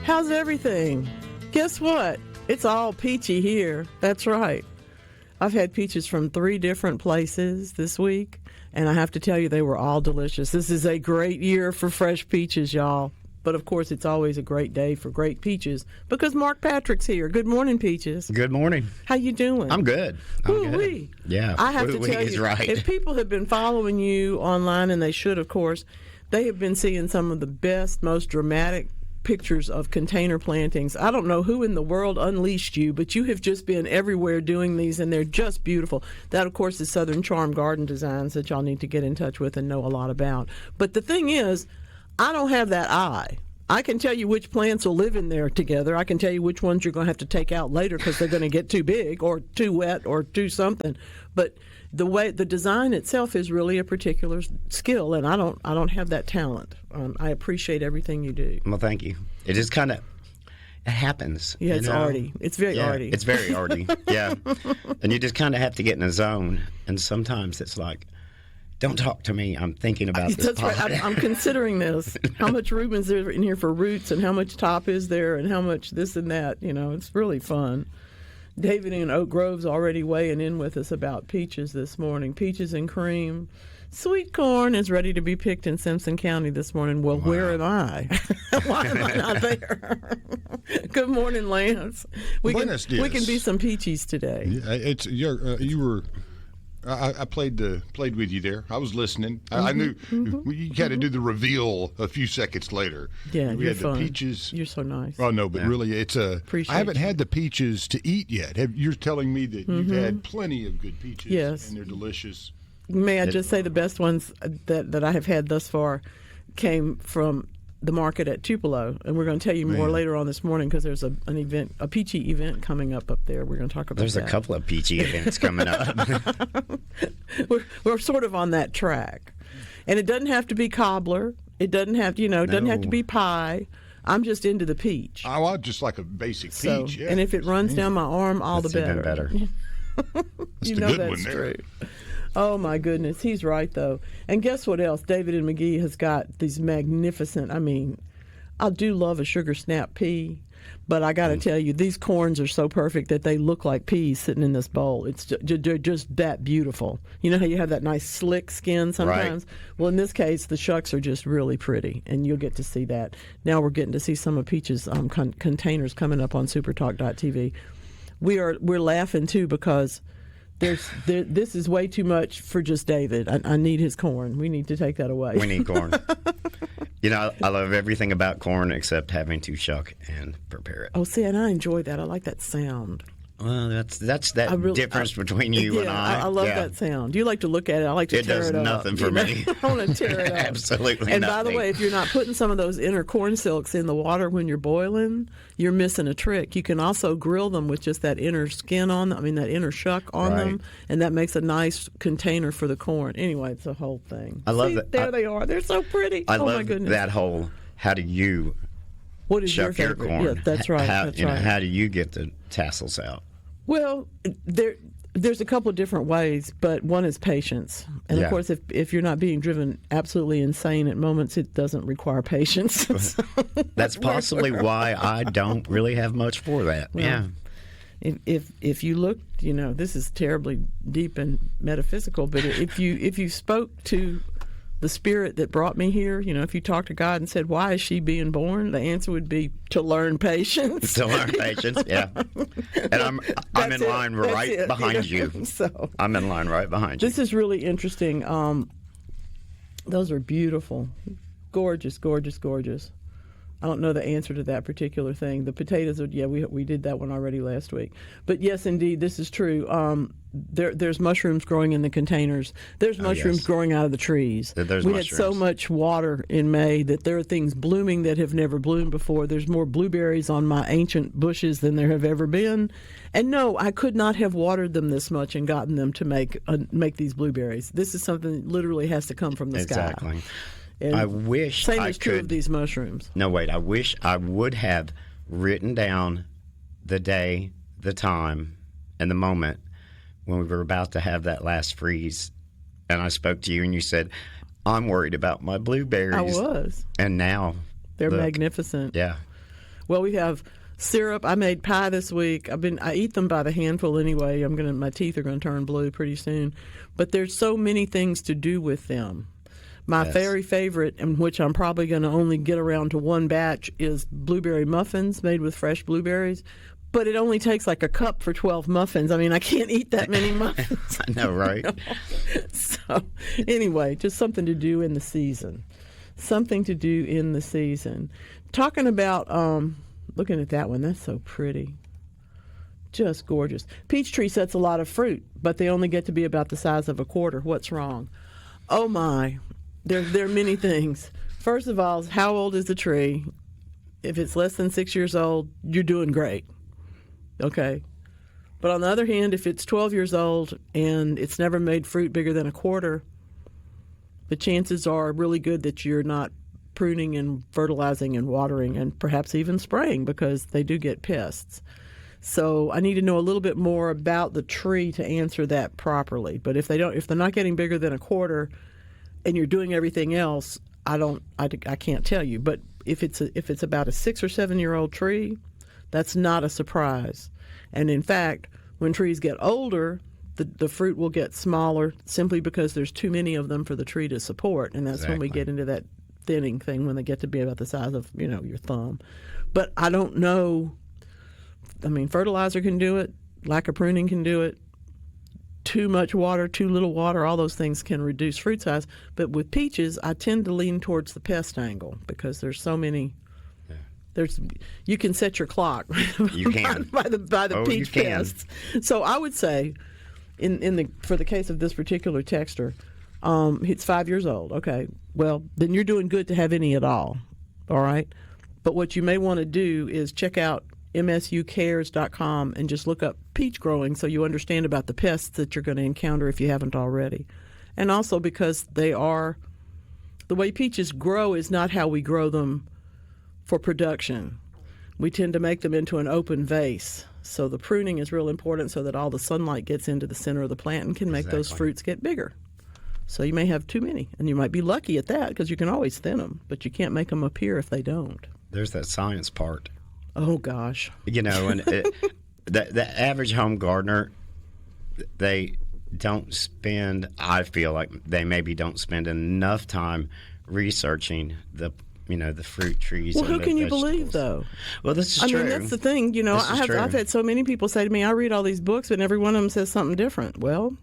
How's everything? Guess what? It's all peachy here. That's right. I've had peaches from 3 different places this week, and I have to tell you, they were all delicious. This is a great year for fresh peaches, y'all. But, of course, it's always a great day for great peaches because Mark Patrick's here. Good morning, Peaches. Good morning. How you doing? I'm good. Woo-wee. Yeah. I have to tell you, right. If people have been following you online, and they should, of course, they have been seeing some of the best, most dramatic pictures of container plantings. I don't know who in the world unleashed you, but you have just been everywhere doing these, and they're just beautiful. That, of course, is Southern Charm Garden Designs that y'all need to get in touch with and know a lot about. But the thing is, I don't have that eye. I can tell you which plants will live in there together. I can tell you which ones you're going to have to take out later because they're going to get too big or too wet or too something. But the way the design itself is really a particular skill, and I don't have that talent. I appreciate everything you do. Well, thank you. It just kind of it happens. Yeah, it's arty. It's very arty. It's very arty. Yeah, and you just kind of have to get in a zone. And sometimes it's like, don't talk to me. I'm thinking about this. That's right. I'm considering this. How much room is there in here for roots, and how much top is there, and how much this and that? You know, it's really fun. David in Oak Grove's already weighing in with us about peaches this morning. Peaches and cream. Sweet corn is ready to be picked in Simpson County this morning. Well, wow. Where am I? Why am I not there? Good morning, Lance. We can be some peaches today. It's you were. I played with you there. I was listening. I knew you had to do the reveal a few seconds later. Yeah, we had fun. The peaches. You're so nice. Oh no, but really, it's a. Appreciate I haven't had the peaches to eat yet. You're telling me that you've had plenty of good peaches. Yes, and they're delicious. May I just say the best ones that I have had thus far came from the market at Tupelo, and we're going to tell you more later on this morning because there's an event, a peachy event coming up there. We're going to talk about There's that. A couple of peachy events coming up. we're sort of on that track, and it doesn't have to be cobbler. It doesn't have to, it doesn't have to be pie. I'm just into the peach. Oh, I just like a basic peach. Yeah. And if it runs down my arm, all That's the better. Even better. You know that's true. Oh, my goodness. He's right, though. And guess what else? David and McGee has got these magnificent, I do love a sugar snap pea, but I got to tell you, these corns are so perfect that they look like peas sitting in this bowl. They're just that beautiful. You know how you have that nice slick skin sometimes? Right. Well, in this case, the shucks are just really pretty, and you'll get to see that. Now we're getting to see some of Peach's containers coming up on SuperTalk.tv. We're laughing, too, because this is way too much for just David. I need his corn. We need to take that away. We need corn. I love everything about corn except having to shuck and prepare it. Oh, see, and I enjoy that. I like that sound. Well, that's that difference between you and I. I love that sound. You like to look at it. I like to tear it up. It does nothing for me. I want to tear it up. Absolutely and nothing. By the way, if you're not putting some of those inner corn silks in the water when you're boiling, you're missing a trick. You can also grill them with just that inner skin on them, that inner shuck on them, and that makes a nice container for the corn. Anyway, it's a whole thing. I love that. There they are. They're so pretty. I love my goodness. That whole, how do you shuck your corn? Yeah, that's right. How do you get the tassels out? Well, there's a couple of different ways, but one is patience. And, of course, if you're not being driven absolutely insane at moments, it doesn't require patience. That's possibly why I don't really have much for that. Well, if you look, this is terribly deep and metaphysical, but if you spoke to the spirit that brought me here, if you talked to God and said, why is she being born? The answer would be to learn patience. To learn patience, yeah. And I'm in line right behind you. So I'm in line right behind you. This is really interesting. Those are beautiful. Gorgeous, gorgeous, gorgeous. I don't know the answer to that particular thing. The potatoes are, we did that one already last week. But yes, indeed, this is true. There's mushrooms growing in the containers. There's mushrooms growing out of the trees. We had so much water in May that there are things blooming that have never bloomed before. There's more blueberries on my ancient bushes than there have ever been. And no, I could not have watered them this much and gotten them to make these blueberries. This is something that literally has to come from the sky. Exactly. And I wish same I is true could, of these mushrooms. No, wait. I wish I would have written down the day, the time, and the moment when we were about to have that last freeze. And I spoke to you and you said, I'm worried about my blueberries. I was. And now they're magnificent. Yeah. Well, we have syrup. I made pie this week. I eat them by the handful anyway. My teeth are going to turn blue pretty soon. But there's so many things to do with them. My very favorite, and which I'm probably going to only get around to one batch, is blueberry muffins made with fresh blueberries. But it only takes like a cup for 12 muffins. I mean, I can't eat that many muffins. I know, right? So, anyway, just something to do in the season. Something to do in the season. Talking about, looking at that one, that's so pretty. Just gorgeous. Peach tree sets a lot of fruit, but they only get to be about the size of a quarter. What's wrong? Oh, my. There are many things. First of all, how old is the tree? If it's less than 6 years old, you're doing great. Okay. But on the other hand, if it's 12 years old and it's never made fruit bigger than a quarter, the chances are really good that you're not pruning and fertilizing and watering and perhaps even spraying, because they do get pests. So I need to know a little bit more about the tree to answer that properly. But if they're not getting bigger than a quarter and you're doing everything else, I can't tell you. But if it's about a 6 or 7 year old tree, that's not a surprise. And in fact, when trees get older, the fruit will get smaller simply because there's too many of them for the tree to support. And that's when we get into that thinning thing, when they get to be about the size of, your thumb. But I don't know. I mean, fertilizer can do it. Lack of pruning can do it. Too much water, too little water, all those things can reduce fruit size. But with peaches, I tend to lean towards the pest angle because there's so many. You can set your clock. You can by the peach pests. So I would say, for the case of this particular texter, it's 5 years old. Okay, well then you're doing good to have any at all. All right, but what you may want to do is check out msucares.com and just look up peach growing so you understand about the pests that you're going to encounter if you haven't already. And also because the way peaches grow is not how we grow them for production. We tend to make them into an open vase. So the pruning is real important so that all the sunlight gets into the center of the plant and can make those fruits get bigger. So you may have too many, and you might be lucky at that because you can always thin them, but you can't make them appear if they don't. There's that science part. Oh, gosh. And the average home gardener, they don't spend, I feel like they maybe don't spend enough time researching the fruit trees. Well, and who can you vegetables. Believe, though? Well, this is true. I mean, that's the thing. I've had so many people say to me, I read all these books, and every one of them says something different. Well,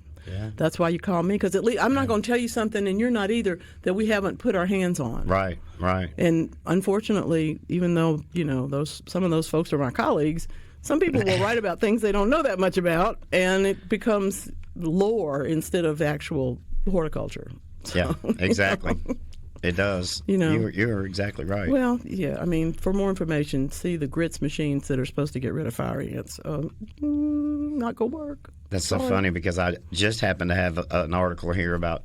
that's why you call me, because at least I'm not going to tell you something, and you're not either, that we haven't put our hands on. Right. And unfortunately, even though, some of those folks are my colleagues, some people will write about things they don't know that much about, and it becomes lore instead of actual horticulture. So, yeah, exactly. It does. You're exactly right. Well, yeah. I mean, for more information, see the grits machines that are supposed to get rid of fire ants. Not going to work. That's so funny because I just happened to have an article here about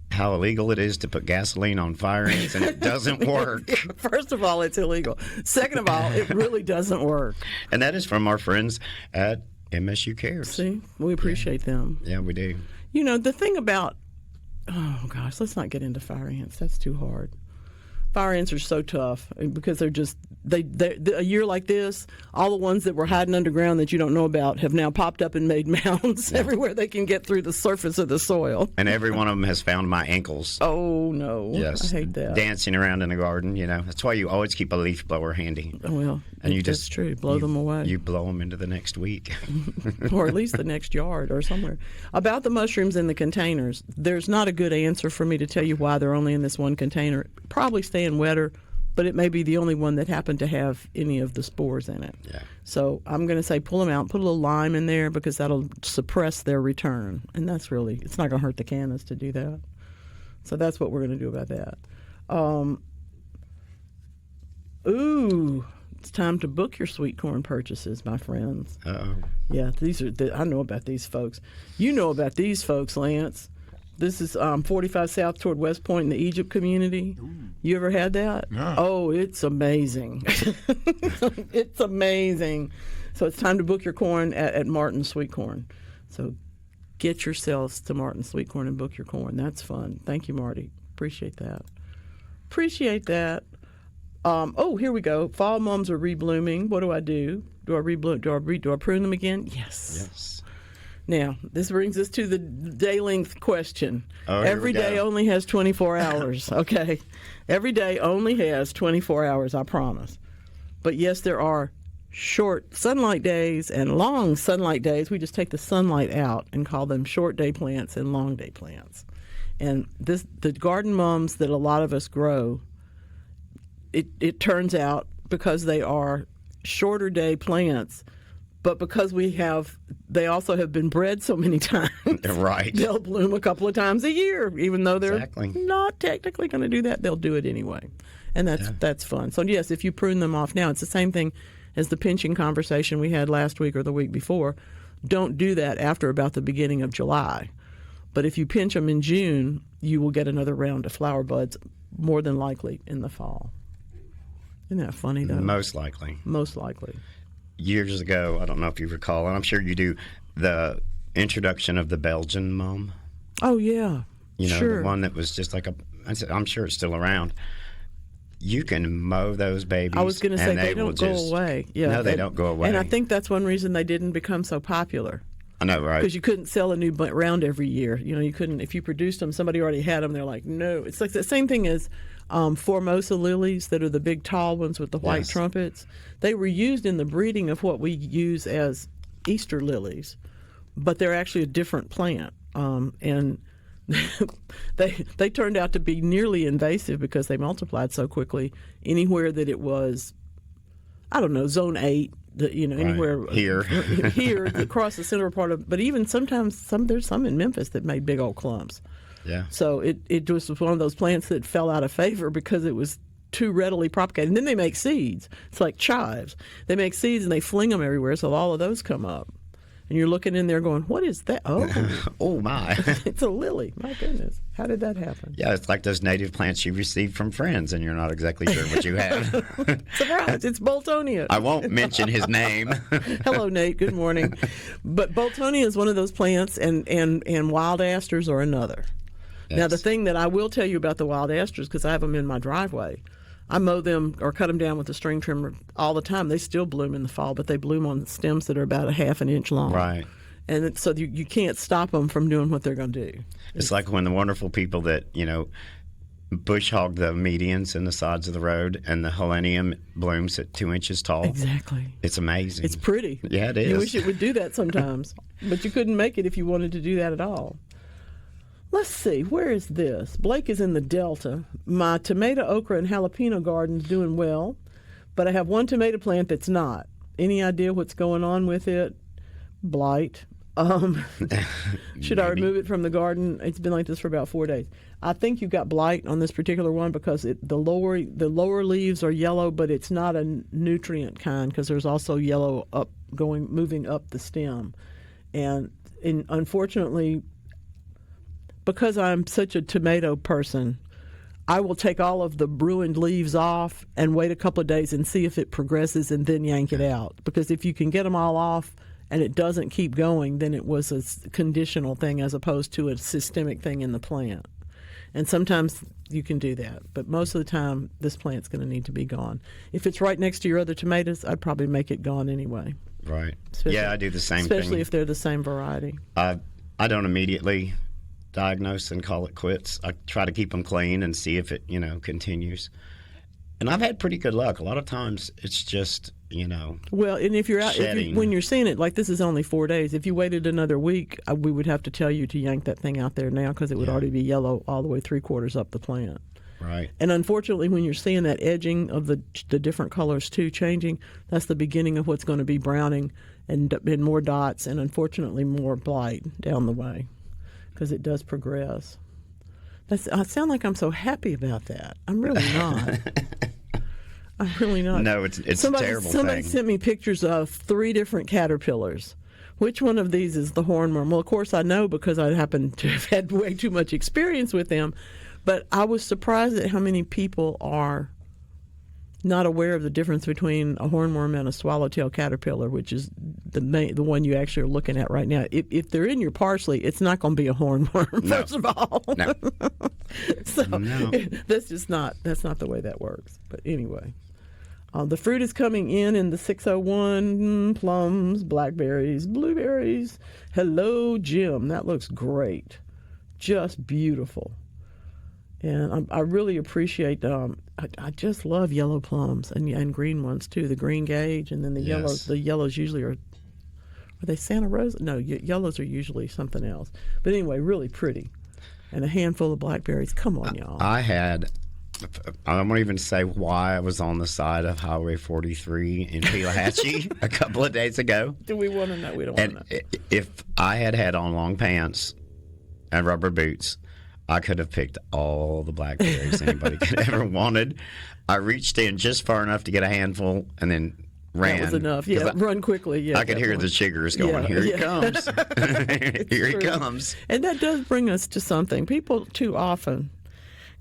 how illegal it is to put gasoline on fire ants, and it doesn't work. First of all, it's illegal. Second of all, it really doesn't work. And that is from our friends at MSU Cares. See, we appreciate them. Yeah, we do. The thing about, oh gosh, let's not get into fire ants. That's too hard. Fire ants are so tough because they're just a year like this, all the ones that were hiding underground that you don't know about have now popped up and made mounds everywhere they can get through the surface of the soil. And every one of them has found my ankles. Oh no! Yes, I hate that. Dancing around in the garden, that's why you always keep a leaf blower handy. Oh well, and that's true. Blow them away. You blow them into the next week, or at least the next yard or somewhere. About the mushrooms in the containers, there's not a good answer for me to tell you why they're only in this one container. Probably staying wetter, but it may be the only one that happened to have any of the spores in it. Yeah. So I'm going to say pull them out, put a little lime in there because that'll suppress their return. And it's not going to hurt the cannas to do that. So that's what we're going to do about that. It's time to book your sweet corn purchases, my friends. Uh-oh. Yeah, I know about these folks. You know about these folks, Lance. This is 45 South toward West Point in the Egypt community. Ooh. You ever had that? No. Oh, it's amazing. It's amazing. So it's time to book your corn at Martin Sweet Corn. So get yourselves to Martin Sweet Corn and book your corn. That's fun. Thank you, Marty. Appreciate that. Here we go. Fall mums are reblooming. What do I do? Do I prune them again? Yes. Now, this brings us to the day length question. Every day only has 24 hours, okay? Every day only has 24 hours, I promise. But yes, there are short sunlight days and long sunlight days. We just take the sunlight out and call them short day plants and long day plants. And the garden mums that a lot of us grow, it turns out, because they are shorter day plants, but because they also have been bred so many times, right? They'll bloom a couple of times a year, even though they're not technically going to do that. They'll do it anyway, and that's fun. So yes, if you prune them off now, it's the same thing as the pinching conversation we had last week or the week before. Don't do that after about the beginning of July. But if you pinch them in June, you will get another round of flower buds, more than likely in the fall. Isn't that funny, though? Most likely. Years ago, I don't know if you recall, and I'm sure you do, the introduction of the Belgian mum. Oh, yeah. The one that was just like I'm sure it's still around. You can mow those babies. I was going to say, they don't go away. Yeah, no, they don't go away. And I think that's one reason they didn't become so popular. I know, right? Because you couldn't sell a new round every year. You couldn't, if you produced them, somebody already had them. They're like, no. It's like the same thing as Formosa lilies that are the big tall ones with the white trumpets. They were used in the breeding of what we use as Easter lilies, but they're actually a different plant. And they turned out to be nearly invasive because they multiplied so quickly. Anywhere that it was, I don't know, zone 8, anywhere here across the center part of. But even sometimes there's some in Memphis that made big old clumps. Yeah. So it was one of those plants that fell out of favor because it was too readily propagated. And then they make seeds. It's like chives. They make seeds and they fling them everywhere, so all of those come up. And you're looking in there going, what is that? Oh, oh my. It's a lily. My goodness. How did that happen? Yeah, it's like those native plants you received from friends and you're not exactly sure what you have. Surprise, it's Boltonia. I won't mention his name. Hello, Nate. Good morning. But Boltonia is one of those plants, and wild asters are another. Yes. Now, the thing that I will tell you about the wild asters, because I have them in my driveway, I mow them or cut them down with a string trimmer all the time. They still bloom in the fall, but they bloom on stems that are about a half an inch long. Right. And so you can't stop them from doing what they're going to do. It's like when the wonderful people that, bush hog the medians and the sides of the road, and the helenium blooms at 2 inches tall. Exactly. It's amazing. It's pretty. Yeah, it is. You wish it would do that sometimes, but you couldn't make it if you wanted to do that at all. Let's see, where is this? Blake is in the Delta. My tomato, okra, and jalapeno garden's doing well, but I have one tomato plant that's not. Any idea what's going on with it? Blight. Should I remove it from the garden? It's been like this for about 4 days. I think you've got blight on this particular one because the lower leaves are yellow, but it's not a nutrient kind because there's also yellow moving up the stem. And unfortunately, because I'm such a tomato person, I will take all of the ruined leaves off and wait a couple of days and see if it progresses and then yank it out. Because if you can get them all off and it doesn't keep going, then it was a conditional thing as opposed to a systemic thing in the plant. And sometimes you can do that. But most of the time, this plant's going to need to be gone. If it's right next to your other tomatoes, I'd probably make it gone anyway. Right. Yeah, I do the same thing. Especially if they're the same variety. I don't immediately diagnose and call it quits. I try to keep them clean and see if it, continues. And I've had pretty good luck. A lot of times it's just, Well, and if you're out, shedding. when you're seeing it, like this is only 4 days. If you waited another week, we would have to tell you to yank that thing out there now because it would already be yellow all the way 3/4 up the plant. Right. And unfortunately, when you're seeing that edging of the different colors too changing, that's the beginning of what's going to be browning and more dots and unfortunately more blight down the way. Because it does progress. I sound like I'm so happy about that. I'm really not. I'm really not. No, it's a terrible thing. Somebody sent me pictures of 3 different caterpillars. Which one of these is the hornworm? Well, of course I know because I happen to have had way too much experience with them. But I was surprised at how many people are not aware of the difference between a hornworm and a swallowtail caterpillar, which is the one you actually are looking at right now. If they're in your parsley, it's not going to be a hornworm, No. first of all. No. So No. that's not the way that works. But anyway. The fruit is coming in the 601, plums, blackberries, blueberries. Hello, Jim. That looks great. Just beautiful. And I really appreciate, I just love yellow plums and green ones too, the green gauge, and then the yellows. The yellows usually are they Santa Rosa? No, yellows are usually something else. But anyway, really pretty. And a handful of blackberries. Come on, y'all. I won't even say why I was on the side of Highway 43 in Pelahatchie a couple of days ago. Do we want to know? We don't want to know. If I had on long pants and rubber boots, I could have picked all the blackberries anybody could ever wanted. I reached in just far enough to get a handful and then ran. That was enough. Yeah, run quickly. Yeah, I could hear the chiggers going, here he comes. Here he comes. And that does bring us to something. People too often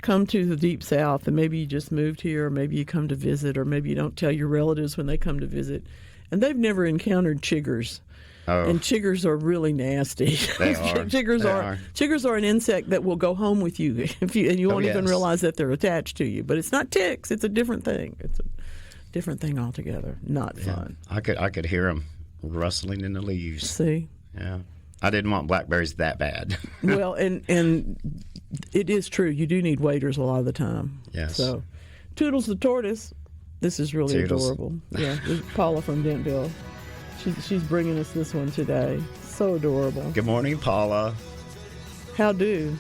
come to the Deep South, and maybe you just moved here, or maybe you come to visit, or maybe you don't tell your relatives when they come to visit, and they've never encountered chiggers. Oh. And chiggers are really nasty. They are. Chiggers are an insect that will go home with you, and you won't even realize that they're attached to you. But it's not ticks; it's a different thing. It's a different thing altogether. Not fun. I could hear them rustling in the leaves. See? Yeah. I didn't want blackberries that bad. Well, and it is true. You do need waiters a lot of the time. Yes. So, Toodles the tortoise. This is really Toodles. adorable. Yeah, this is Paula from Dentville. She's bringing us this one today. So adorable. Good morning, Paula. How do?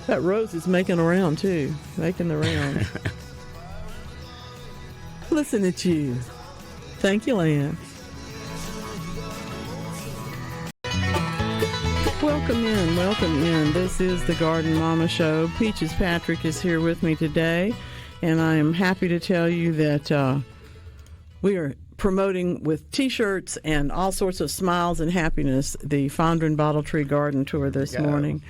That rose is making a round too, making the round. Listen at you. Thank you, Lance. Welcome in. This is the Garden Mama Show. Peaches Patrick is here with me today, and I am happy to tell you that we are promoting with T-shirts and all sorts of smiles and happiness the Fondren Bottle Tree Garden Tour this morning.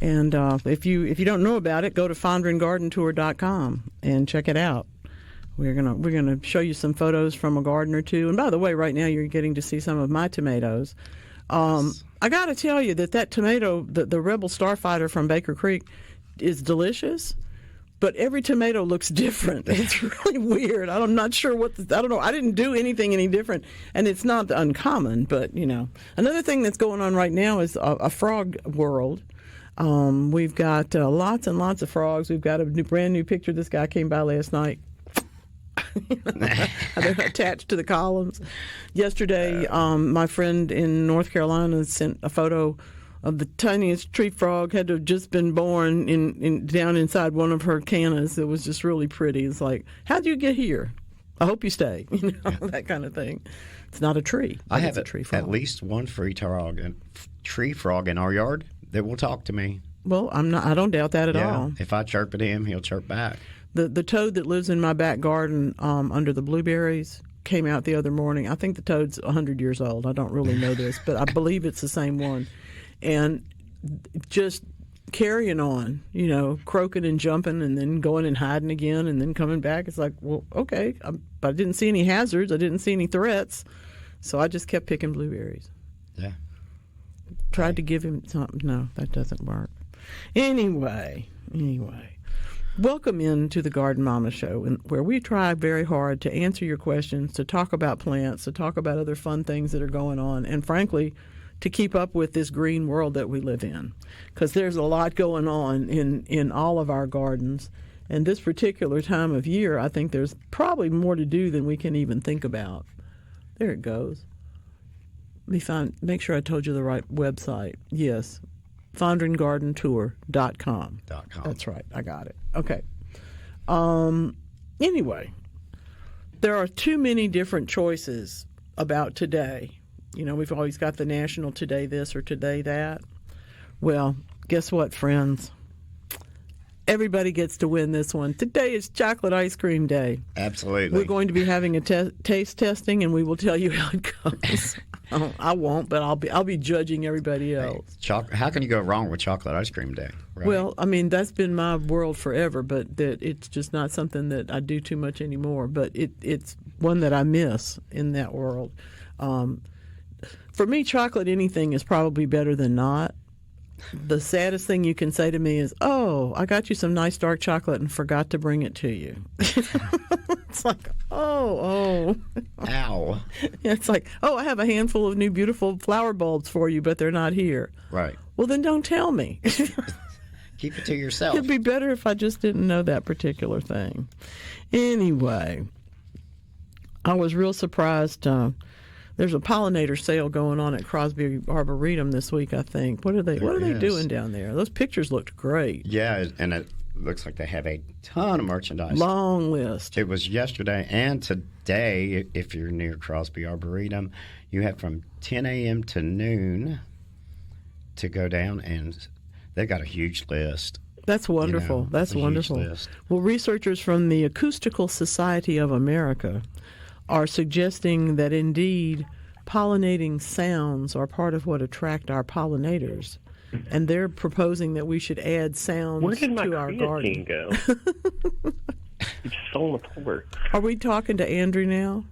And if you don't know about it, go to fondrengardentour.com and check it out. We're gonna show you some photos from a garden or two. And by the way, right now you're getting to see some of my tomatoes. I got to tell you that tomato, the Rebel Starfighter from Baker Creek, is delicious. But every tomato looks different. It's really weird. I'm not sure I don't know. I didn't do anything any different, and it's not uncommon. But another thing that's going on right now is a frog world. We've got lots and lots of frogs. We've got a brand new picture. This guy came by last night. They're attached to the columns. Yesterday, my friend in North Carolina sent a photo of the tiniest tree frog, had to have just been born down inside one of her cannas. It was just really pretty. It's like, how'd you get here? I hope you stay. That kind of thing. It's not a tree. I have a tree frog. At least one tree frog in our yard that will talk to me. Well, I don't doubt that at all. If I chirp at him, he'll chirp back. The toad that lives in my back garden under the blueberries came out the other morning. I think the toad's 100 years old. I don't really know this, but I believe it's the same one. And just carrying on, croaking and jumping and then going and hiding again and then coming back. It's like, well, okay. But I didn't see any hazards. I didn't see any threats. So I just kept picking blueberries. Yeah. Tried to give him something. No, that doesn't work. Anyway. Welcome into the Garden Mama Show, where we try very hard to answer your questions, to talk about plants, to talk about other fun things that are going on, and frankly, to keep up with this green world that we live in, because there's a lot going on in all of our gardens. And this particular time of year, I think there's probably more to do than we can even think about. There it goes. Let me make sure I told you the right website. Yes, fondrengardentour.com. That's right. I got it. Okay. Anyway, there are too many different choices about today. We've always got the national today this or today that. Well, guess what, friends? everybody gets to win this one. Today is chocolate ice cream day. Absolutely. We're going to be having a taste testing, and we will tell you how it goes. I won't, but I'll be judging everybody else. How can you go wrong with chocolate ice cream day? Right? Well, I mean, that's been my world forever, but it's just not something that I do too much anymore. But it's one that I miss in that world. For me, chocolate anything is probably better than not. The saddest thing you can say to me is, "Oh, I got you some nice dark chocolate and forgot to bring it to you." It's like, oh. Ow. It's like, "Oh, I have a handful of new beautiful flower bulbs for you, but they're not here." Right. Well, then don't tell me. Keep it to yourself. It'd be better if I just didn't know that particular thing. Anyway, I was real surprised. There's a pollinator sale going on at Crosby Arboretum this week, I think. What are they doing down there? Those pictures looked great. Yeah, and it looks like they have a ton of merchandise. Long list. It was yesterday and today, if you're near Crosby Arboretum, you have from 10 a.m. to noon to go down, and they've got a huge list. That's wonderful. That's wonderful. Well, researchers from the Acoustical Society of America are suggesting that indeed pollinating sounds are part of what attract our pollinators. And they're proposing that we should add sounds to our garden. Where did my go? It just fell on the floor. Are we talking to Andrew now?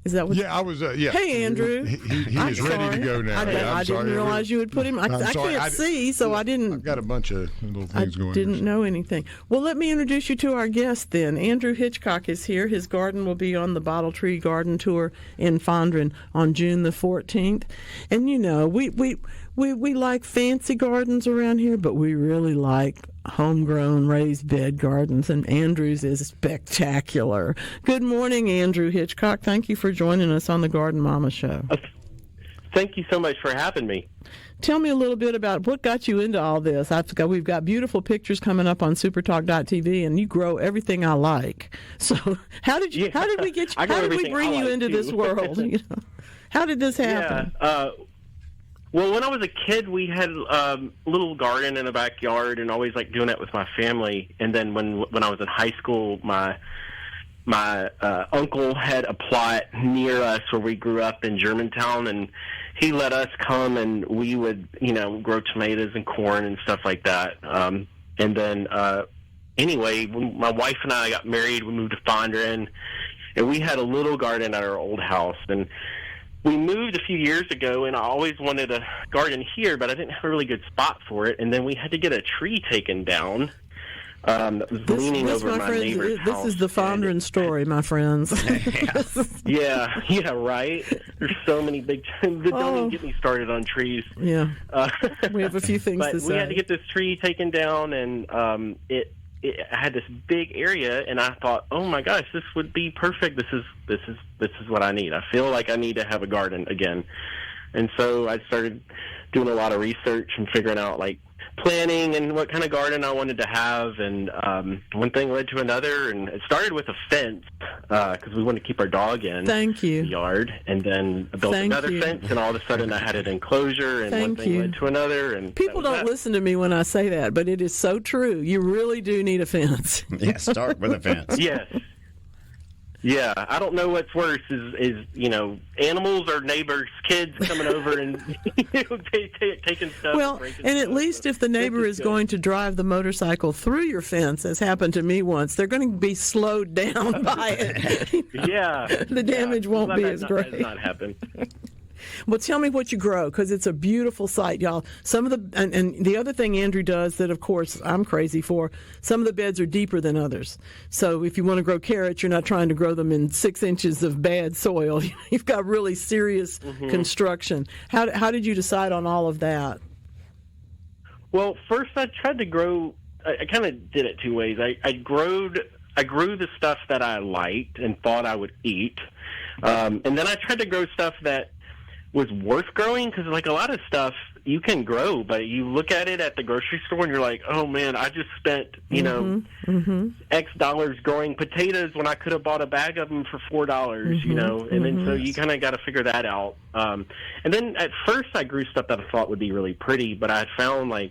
Is that what? Yeah, I was. Yeah. Hey, Andrew. He is ready to go now. I didn't realize you would put him. I can't see, so I didn't. I've got a bunch of little things going on. I didn't know anything. Well, let me introduce you to our guest then. Andrew Hitchcock is here. His garden will be on the Bottle Tree Garden Tour in Fondren on June the 14th. And, you know, we like fancy gardens around here, but we really like homegrown raised bed gardens, and Andrew's is spectacular. Good morning, Andrew Hitchcock. Thank you for joining us on the Garden Mama Show. Thank you so much for having me. Tell me a little bit about what got you into all this. We've got beautiful pictures coming up on SuperTalk.tv, and you grow everything I like. So how did we bring you into this world? You know? How did this happen? Yeah. Well, when I was a kid, we had a little garden in the backyard, and always liked doing that with my family. And then when I was in high school, my uncle had a plot near us where we grew up in Germantown, and he let us come, and we would, grow tomatoes and corn and stuff like that. And then, anyway, when my wife and I got married, we moved to Fondren, and we had a little garden at our old house. And we moved a few years ago, and I always wanted a garden here, but I didn't have a really good spot for it. And then we had to get a tree taken down that was leaning over my neighbor's house. This is the Fondren story, my friends. Yeah, right? There's so many big don't even get me started on trees. Yeah. We have a few things to say. We had to get this tree taken down, and it had this big area, and I thought, oh my gosh, this would be perfect. This is what I need. I feel like I need to have a garden again. And so I started doing a lot of research and figuring out planning and what kind of garden I wanted to have, and one thing led to another, and it started with a fence because we wanted to keep our dog in the yard, and then I built another fence, and all of a sudden I had an enclosure, and one thing led to another. And people don't listen to me when I say that, but it is so true. You really do need a fence. Yeah, start with a fence. Yes. Yeah, I don't know what's worse is animals or neighbors' kids coming over and taking stuff. Well, and at least if the neighbor is going to drive the motorcycle through your fence, as happened to me once, they're going to be slowed down by it. Yeah, the damage won't be as great. That has not happened. Well, tell me what you grow, because it's a beautiful sight, y'all. Some of the and the other thing Andrew does that, of course, I'm crazy for, some of the beds are deeper than others. So if you want to grow carrots, you're not trying to grow them in 6 inches of bad soil. You've got really serious construction. How did you decide on all of that? Well, first I tried to grow. I kind of did it two ways. I grew the stuff that I liked and thought I would eat, and then I tried to grow stuff that was worth growing, because a lot of stuff you can grow, but you look at it at the grocery store and you're like, oh man, I just spent X dollars growing potatoes when I could have bought a bag of them for $4, and then so you kind of got to figure that out. And then at first I grew stuff that I thought would be really pretty, but I had found a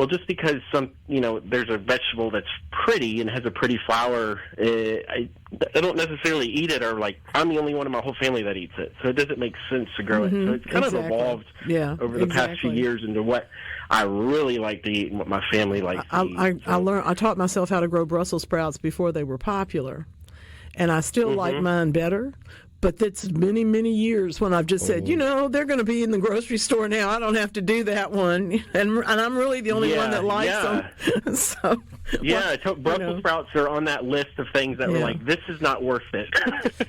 Well, just because there's a vegetable that's pretty and has a pretty flower, I don't necessarily eat it, or like I'm the only one in my whole family that eats it, so it doesn't make sense to grow it. So it's kind of evolved over the past few years into what I really like to eat and what my family likes to eat. I taught myself how to grow Brussels sprouts before they were popular, and I still like mine better. But that's many, many years when I've just said, they're going to be in the grocery store now. I don't have to do that one. And I'm really the only one that likes them. So, Brussels sprouts are on that list of things that were like, this is not worth it.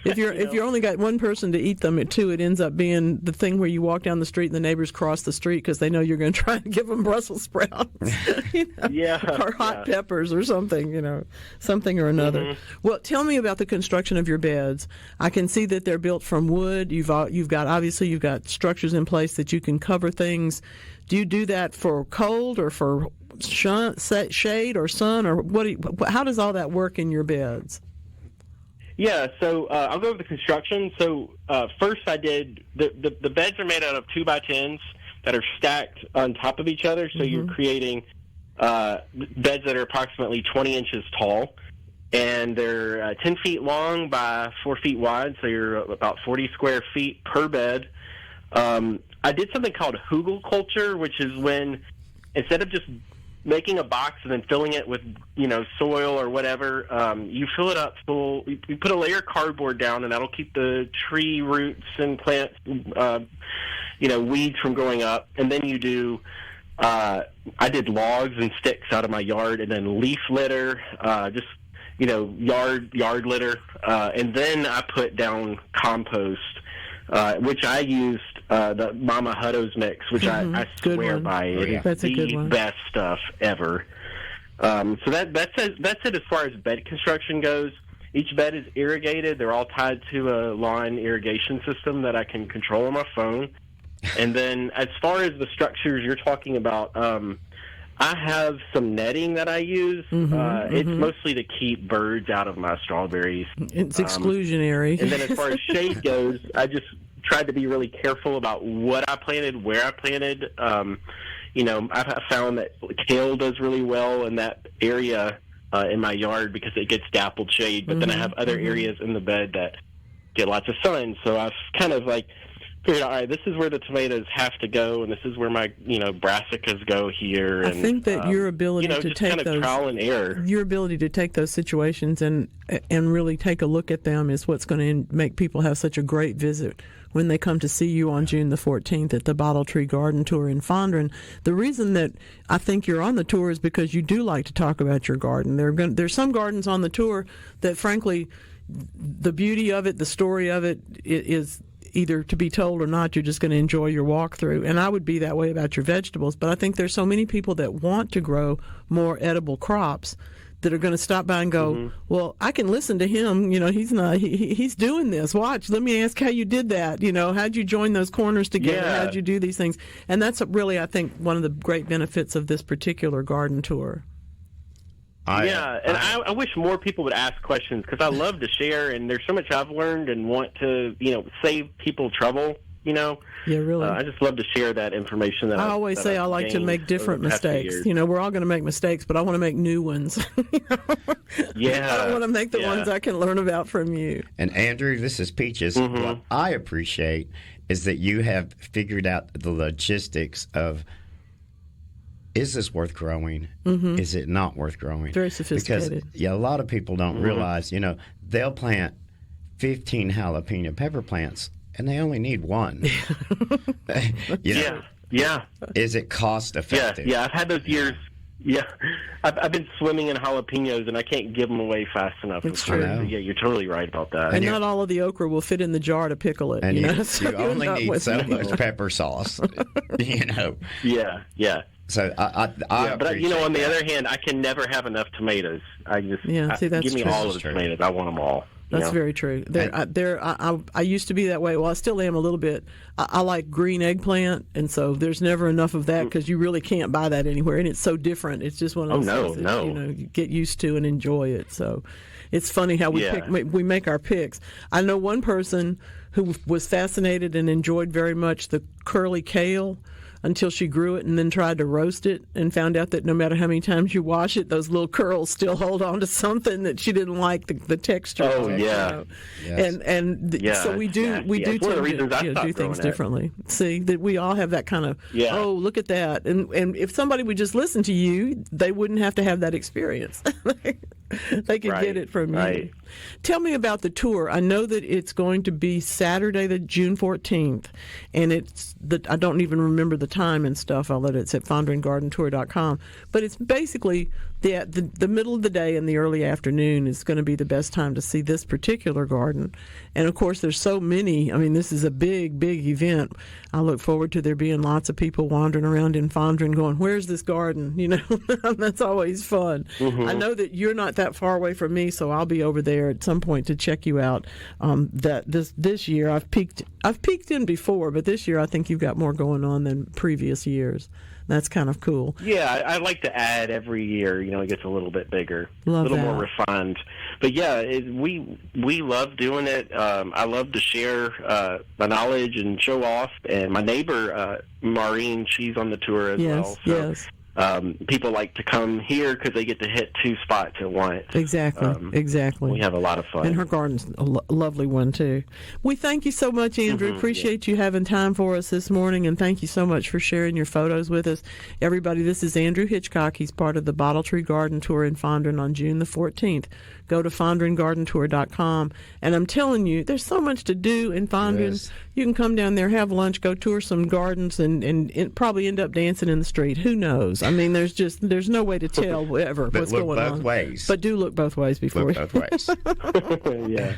If you only got one person to eat them, it ends up being the thing where you walk down the street and the neighbors cross the street because they know you're going to try and give them Brussels sprouts. Or hot peppers or something, something or another. Well, tell me about the construction of your beds. I can see that they're built from wood. You've got structures in place that you can cover things. Do you do that for cold or for shade or sun, or how does all that work in your beds? Yeah, so I'll go over the construction. So first I did the beds are made out of 2x10s that are stacked on top of each other. So you're creating beds that are approximately 20 inches tall. And they're 10 feet long by 4 feet wide, so you're about 40 square feet per bed. I did something called hugel culture, which is when instead of just making a box and then filling it with soil or whatever, you fill it up full. You put a layer of cardboard down, and that'll keep the tree roots and plants, weeds from growing up. And then you do. I did logs and sticks out of my yard, and then leaf litter, yard litter, and then I put down compost, which I used the Mama Hutto's mix, which I swear by. It is the best stuff ever. So that's it as far as bed construction goes. Each bed is irrigated. They're all tied to a lawn irrigation system that I can control on my phone. And then as far as the structures you're talking about, I have some netting that I use. It's mostly to keep birds out of my strawberries. It's exclusionary. And then as far as shade goes, I just tried to be really careful about what I planted, where I planted. I've found that kale does really well in that area in my yard because it gets dappled shade. But then I have other areas in the bed that get lots of sun. So I've kind of figured out, all right, this is where the tomatoes have to go, and this is where my, brassicas go here. And, I think that your ability to just take kind of those trial and error. Your ability to take those situations and really take a look at them is what's going to make people have such a great visit when they come to see you on June the 14th at the Bottle Tree Garden Tour in Fondren. The reason that I think you're on the tour is because you do like to talk about your garden. There's some gardens on the tour that, frankly, the beauty of it, the story of it is either to be told or not. You're just going to enjoy your walk through. And I would be that way about your vegetables. But I think there's so many people that want to grow more edible crops that are going to stop by and go, well, I can listen to him. He's doing this. Watch. Let me ask how you did that. How'd you join those corners together? Yeah. How'd you do these things? And that's really, I think, one of the great benefits of this particular garden tour. I wish more people would ask questions because I love to share, and there's so much I've learned and want to, save people trouble. Yeah, really. I just love to share that information. That I always say I like to make different mistakes. We're all going to make mistakes, but I want to make new ones. Yeah, I don't want to make the ones I can learn about from you. And Andrew, this is Peaches. What I appreciate is that you have figured out the logistics of, is this worth growing? Is it not worth growing? Very sophisticated. Because a lot of people don't realize, they'll plant 15 jalapeno pepper plants and they only need one. Yeah. Is it cost effective? Yeah, I've had those years. Yeah, I've been swimming in jalapenos, and I can't give them away fast enough. It's true. Yeah, you're totally right about that. And not all of the okra will fit in the jar to pickle it. And you only need so much pepper sauce. Yeah. So I but on the other hand, I can never have enough tomatoes. That's give me true. all of the tomatoes. I want them all. That's very true. I used to be that way. Well, I still am a little bit. I like green eggplant, and so there's never enough of that because you really can't buy that anywhere, and it's so different. It's just one of those things that you get used to and enjoy it. So it's funny how we make our picks. I know one person who was fascinated and enjoyed very much the curly kale. until she grew it and then tried to roast it and found out that no matter how many times you wash it, those little curls still hold on to something that she didn't like the texture Oh, of. yeah. You know? Yes. So we do It's tend one of the reasons I to stopped do things growing it. differently. See, that we all have that kind of, oh, look at that. And if somebody would just listen to you, they wouldn't have to have that experience. They could get it from you. Tell me about the tour. I know that it's going to be Saturday, the June 14th, and I don't even remember the time and stuff, although it's at fondrengardentour.com. But it's basically the middle of the day and the early afternoon is going to be the best time to see this particular garden. And, of course, there's so many. I mean, this is a big, big event. I look forward to there being lots of people wandering around in Fondren going, where's this garden? You know, that's always fun. Mm-hmm. I know that you're not that far away from me, so I'll be over there at some point to check you out. That this year I've peeked in before, but this year I think you've got more going on than previous years. That's kind of cool. Yeah, I like to add every year. You know, it gets a little bit bigger, love a little that. more refined. But yeah, we love doing it. I love to share my knowledge and show off. And my neighbor Maureen, she's on the tour as well. So, yes. People like to come here because they get to hit two spots at once. Exactly. We have a lot of fun. And her garden's a lovely one, too. We thank you so much, Andrew. Mm-hmm, Appreciate you having time for us this morning, and thank you so much for sharing your photos with us. Everybody, this is Andrew Hitchcock. He's part of the Bottle Tree Garden Tour in Fondren on June the 14th. Go to fondrengardentour.com. And I'm telling you, there's so much to do in Fondren. Yes. You can come down there, have lunch, go tour some gardens, and probably end up dancing in the street. Who knows? I mean, there's no way to tell what's going on. But look both ways. But do look both ways before. Look both ways. Yeah.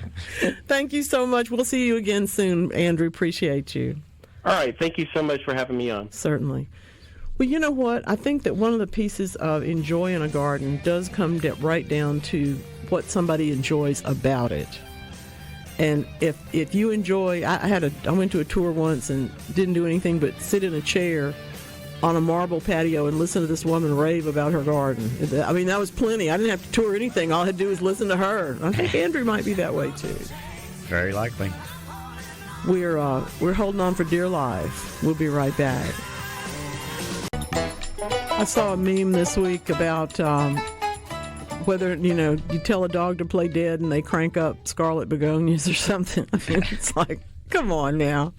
Thank you so much. We'll see you again soon, Andrew. Appreciate you. All right. Thank you so much for having me on. Certainly. Well, you know what? I think that one of the pieces of enjoying a garden does come right down to what somebody enjoys about it. And if you enjoy, I went to a tour once and didn't do anything but sit in a chair on a marble patio and listen to this woman rave about her garden. I mean, that was plenty. I didn't have to tour anything. All I had to do was listen to her. I think Andrew might be that way too. Very likely. We're holding on for dear life. We'll be right back. I saw a meme this week about whether, you tell a dog to play dead and they crank up scarlet begonias or something. I mean, it's like, come on now.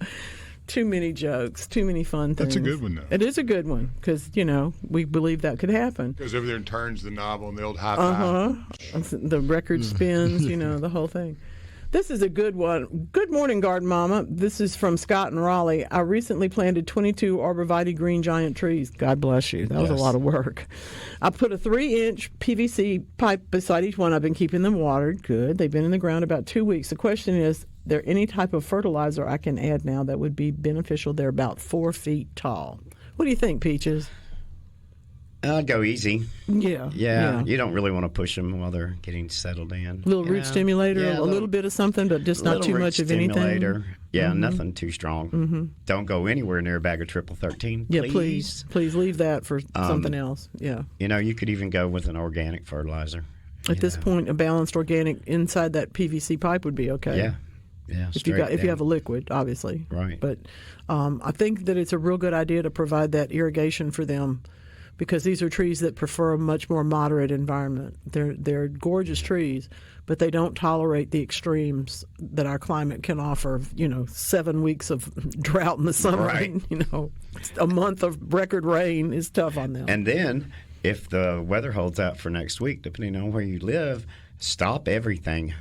Too many jokes, too many fun things. That's a good one, though. It is a good one because, we believe that could happen. Goes over there and turns the knob on the old high five. The record spins, the whole thing. This is a good one. Good morning, Garden Mama. This is from Scott and Raleigh. I recently planted 22 arborvitae green giant trees. God bless you. That was a lot of work. I put a 3-inch PVC pipe beside each one. I've been keeping them watered. Good. They've been in the ground about 2 weeks. The question is there any type of fertilizer I can add now that would be beneficial? They're about 4 feet tall. What do you think, Peaches? I'd go easy. Yeah. You don't really want to push them while they're getting settled in. A little root stimulator, a little bit of something, but just not too much of anything. Yeah, nothing too strong. Mm-hmm. Don't go anywhere near a bag of triple 13. Yeah, please leave that for something else. Yeah. You could even go with an organic fertilizer. At this point, a balanced organic inside that PVC pipe would be okay. Yeah. If you have a liquid, obviously. Right. But I think that it's a real good idea to provide that irrigation for them, because these are trees that prefer a much more moderate environment. They're gorgeous trees, but they don't tolerate the extremes that our climate can offer. 7 weeks of drought in the summer, right. A month of record rain is tough on them. And then, if the weather holds out for next week, depending on where you live, stop everything.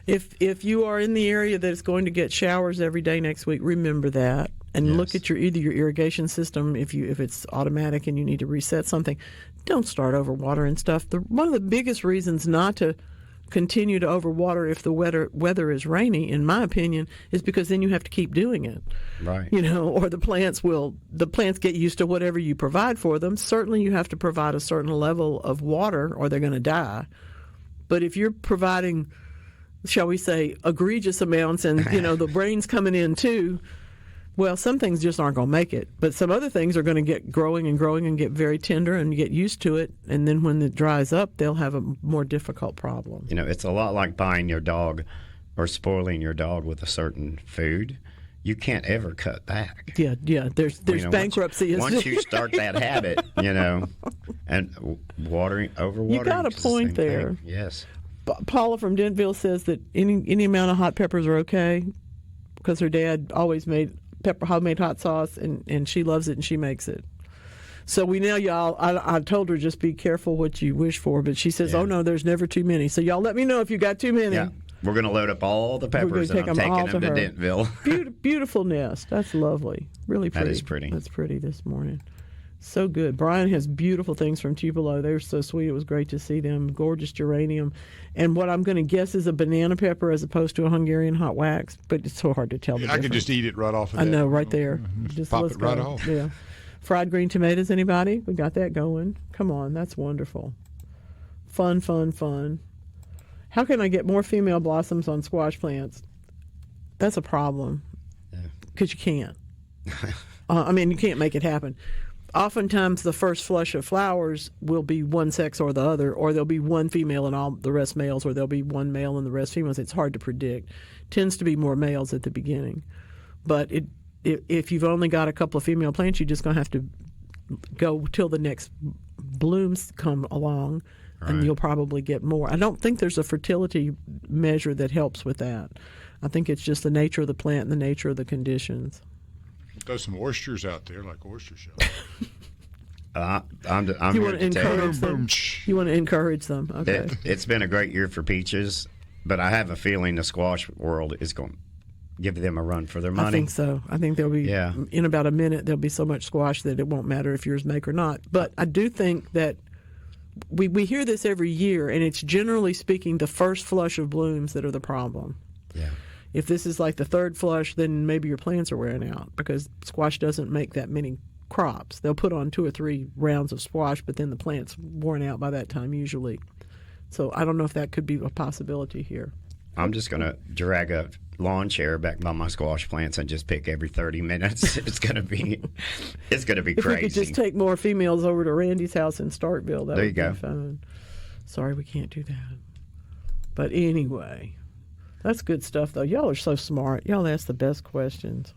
If you are in the area that's going to get showers every day next week, remember that. And look at either your irrigation system, if it's automatic and you need to reset something. Don't start overwatering stuff. One of the biggest reasons not to continue to overwater if the weather is rainy, in my opinion, is because then you have to keep doing it. Right. Or the plants get used to whatever you provide for them. Certainly you have to provide a certain level of water or they're going to die. But if you're providing, shall we say, egregious amounts and, the rain's coming in too, well, some things just aren't going to make it. But some other things are going to get growing and get very tender and get used to it. And then when it dries up, they'll have a more difficult problem. It's a lot like buying your dog or spoiling your dog with a certain food. you can't ever cut back. Yeah. There's bankruptcy. Once you start that habit, and overwatering. You got a point there. Thing. Yes. Paula from Denville says that any amount of hot peppers are okay because her dad always made homemade hot sauce, and she loves it and she makes it. So y'all, I told her just be careful what you wish for, but she says, oh no, there's never too many. So y'all let me know if you got too many. Yeah. We're going to load up all the peppers and I'm taking them to Dentville. Beautiful nest. That's lovely. Really pretty. That is pretty. That's pretty this morning. So good. Brian has beautiful things from Tupelo. They were so sweet. It was great to see them. Gorgeous geranium. And what I'm going to guess is a banana pepper as opposed to a Hungarian hot wax, but it's so hard to tell the difference. I could just eat it right off of that. I know, right there. Just pop it right off. Yeah. Fried green tomatoes, anybody? We got that going. Come on, that's wonderful. Fun. How can I get more female blossoms on squash plants? That's a problem. Because you can't. You can't make it happen. Oftentimes, the first flush of flowers will be one sex or the other, or there'll be one female and all the rest males, or there'll be one male and the rest females. It's hard to predict. Tends to be more males at the beginning. But if you've only got a couple of female plants, you're just going to have to go till the next blooms come along, and you'll probably get more. I don't think there's a fertility measure that helps with that. I think it's just the nature of the plant and the nature of the conditions. There's some oysters out there, like oyster shells. I'm you here want to encourage them? You want to encourage them? Okay. It's been a great year for peaches, but I have a feeling the squash world is going to give them a run for their money. I think so. I think there'll be, in about a minute, there'll be so much squash that it won't matter if yours make or not. But I do think that we hear this every year, and it's generally speaking the first flush of blooms that are the problem. Yeah. If this is like the third flush, then maybe your plants are wearing out because squash doesn't make that many crops. They'll put on 2 or 3 rounds of squash, but then the plant's worn out by that time usually. So I don't know if that could be a possibility here. I'm just going to drag a lawn chair back by my squash plants and just pick every 30 minutes. It's going to be crazy. If we could just take more females over to Randy's house in Starkville, that would be fun. Sorry, we can't do that. But anyway, that's good stuff, though. Y'all are so smart. Y'all ask the best questions.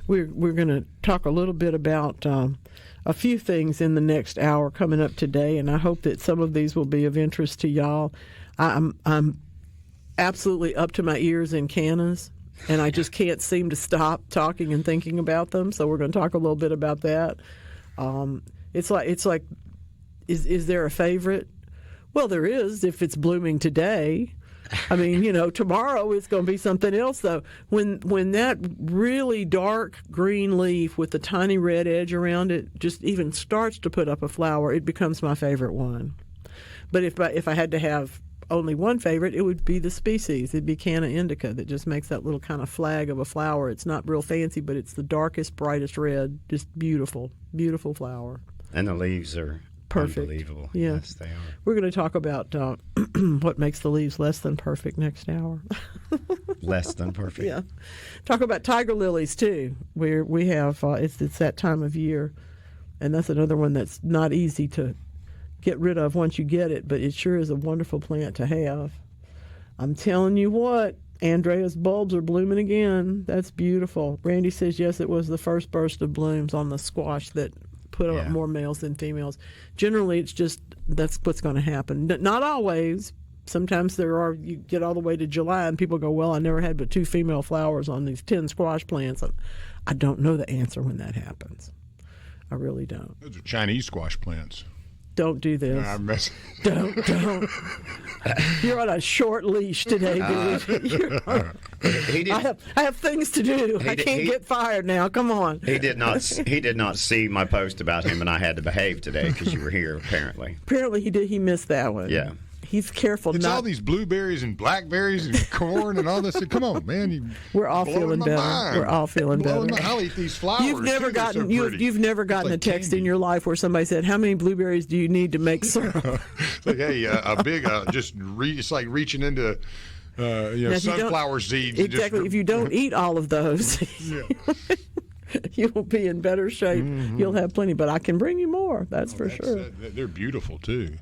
We're going to talk a little bit about a few things in the next hour coming up today, and I hope that some of these will be of interest to y'all. I'm absolutely up to my ears in cannas, and I just can't seem to stop talking and thinking about them. So we're going to talk a little bit about that. It's like, is there a favorite? Well, there is if it's blooming today. I mean, tomorrow it's going to be something else, though. When that really dark green leaf with the tiny red edge around it just even starts to put up a flower, it becomes my favorite one. But if I had to have only one favorite, it would be the species. It'd be Canna indica that just makes that little kind of flag of a flower. It's not real fancy, but it's the darkest, brightest red. Just beautiful, beautiful flower. And the leaves are perfect. Unbelievable. Yeah. Yes, they are. We're going to talk about what makes the leaves less than perfect next hour. Less than perfect. Yeah. Talk about tiger lilies, too, where we have, it's that time of year, and that's another one that's not easy to get rid of once you get it, but it sure is a wonderful plant to have. I'm telling you what, Andrea's bulbs are blooming again. That's beautiful. Randy says, yes, it was the first burst of blooms on the squash that put up more males than females. Generally, it's just that's what's going to happen. Not always. Sometimes you get all the way to July and people go, well, I never had but 2 female flowers on these 10 squash plants. I don't know the answer when that happens. I really don't. Those are Chinese squash plants. Don't do this. Nah, I'm messing. Don't. You're on a short leash today, dude. I have things to do. I can't get fired now. Come on. He did not see my post about him, and I had to behave today because you were here. Apparently he did. He missed that one. Yeah. He's careful. It's all these blueberries and blackberries and corn and all this. Come on, man! We're all feeling better. Mind. We're all feeling better. I'll eat these flowers. You've never gotten a text in your life where somebody said, "How many blueberries do you need to make syrup?" It's like, hey, a big it's like reaching into sunflower seeds. Exactly. If you don't eat all of those, you'll be in better shape. Mm-hmm. You'll have plenty, but I can bring you more. That's for sure. They're beautiful too.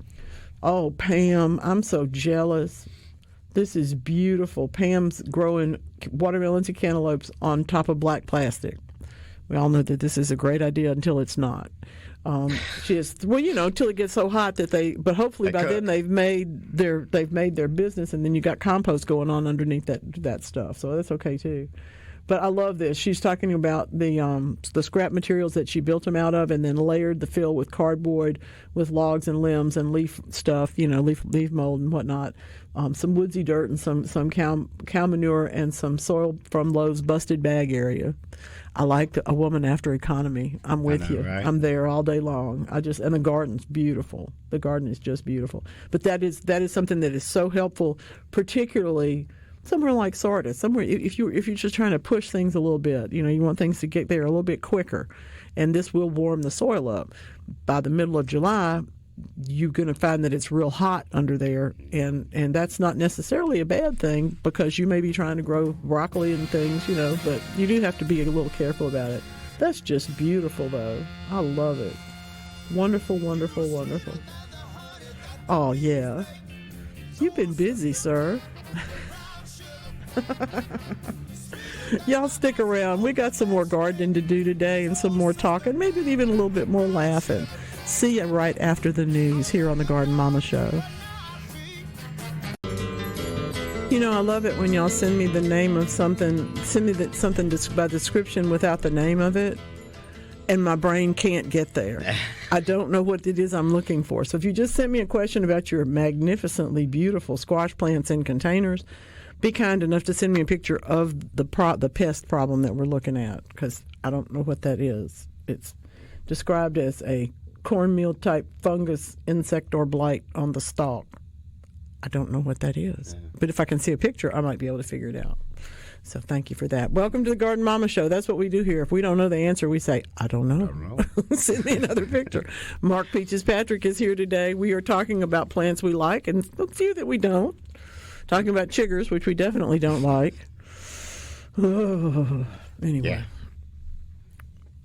Oh, Pam, I'm so jealous. This is beautiful. Pam's growing watermelons and cantaloupes on top of black plastic. We all know that this is a great idea until it's not. She is, until it gets so hot that but hopefully by then they've made their business, and then you got compost going on underneath that stuff. So that's okay too. But I love this. She's talking about the scrap materials that she built them out of, and then layered the fill with cardboard, with logs and limbs and leaf stuff, leaf mold and whatnot. Some woodsy dirt and some cow manure and some soil from Lowe's busted bag area. I like a woman after economy. I'm with you. Right? I'm there all day long. And the garden's beautiful. The garden is just beautiful. But that is something that is so helpful, particularly somewhere like Sardis. Somewhere if you're just trying to push things a little bit, you want things to get there a little bit quicker, and this will warm the soil up. By the middle of July, you're going to find that it's real hot under there, and that's not necessarily a bad thing, because you may be trying to grow broccoli and things, but you do have to be a little careful about it. That's just beautiful, though. I love it. Wonderful, wonderful, wonderful. Oh, yeah. You've been busy, sir. Y'all stick around. We got some more gardening to do today, and some more talking, maybe even a little bit more laughing. See you right after the news here on the Garden Mama Show. I love it when y'all send me the name of something, something by description without the name of it, and my brain can't get there. I don't know what it is I'm looking for. So if you just sent me a question about your magnificently beautiful squash plants in containers, be kind enough to send me a picture of the pest problem that we're looking at, because I don't know what that is. It's described as a cornmeal type fungus, insect, or blight on the stalk. I don't know what that is, but if I can see a picture, I might be able to figure it out. So thank you for that. Welcome to the Garden Mama Show. That's what we do here. If we don't know the answer, we say, I don't know. Send me another picture. Mark Peaches Patrick is here today. We are talking about plants we like and a few that we don't. Talking about chiggers, which we definitely don't like. Oh, anyway. Yeah.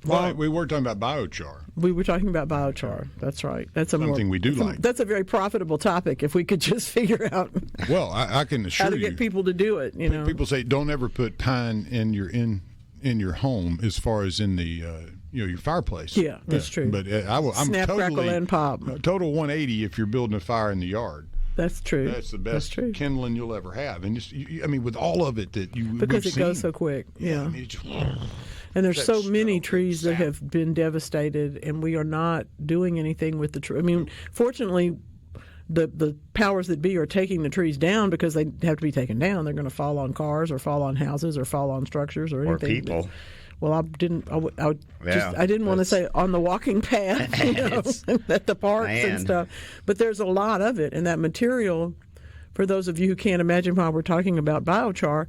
Well, we were talking about biochar. We were talking about biochar. That's right. That's something we do like. That's a very profitable topic if we could just figure out. Well, I can assure you, how to get people to do it. People say don't ever put pine in your home, as far as in the your fireplace. Yeah, that's true. But I'm snap, totally crackle, and pop. Total 180 if you're building a fire in the yard. That's true. That's the best kindling you'll ever have, and just with all of it that you because it goes so quick. Yeah. And there's so many trees that have been devastated, and we are not doing anything with the tree. Fortunately, the powers that be are taking the trees down because they have to be taken down. They're going to fall on cars or fall on houses or fall on structures or anything. Or people. Well, I didn't want to say on the walking path, at the parks and stuff. But there's a lot of it, and that material, for those of you who can't imagine why we're talking about biochar,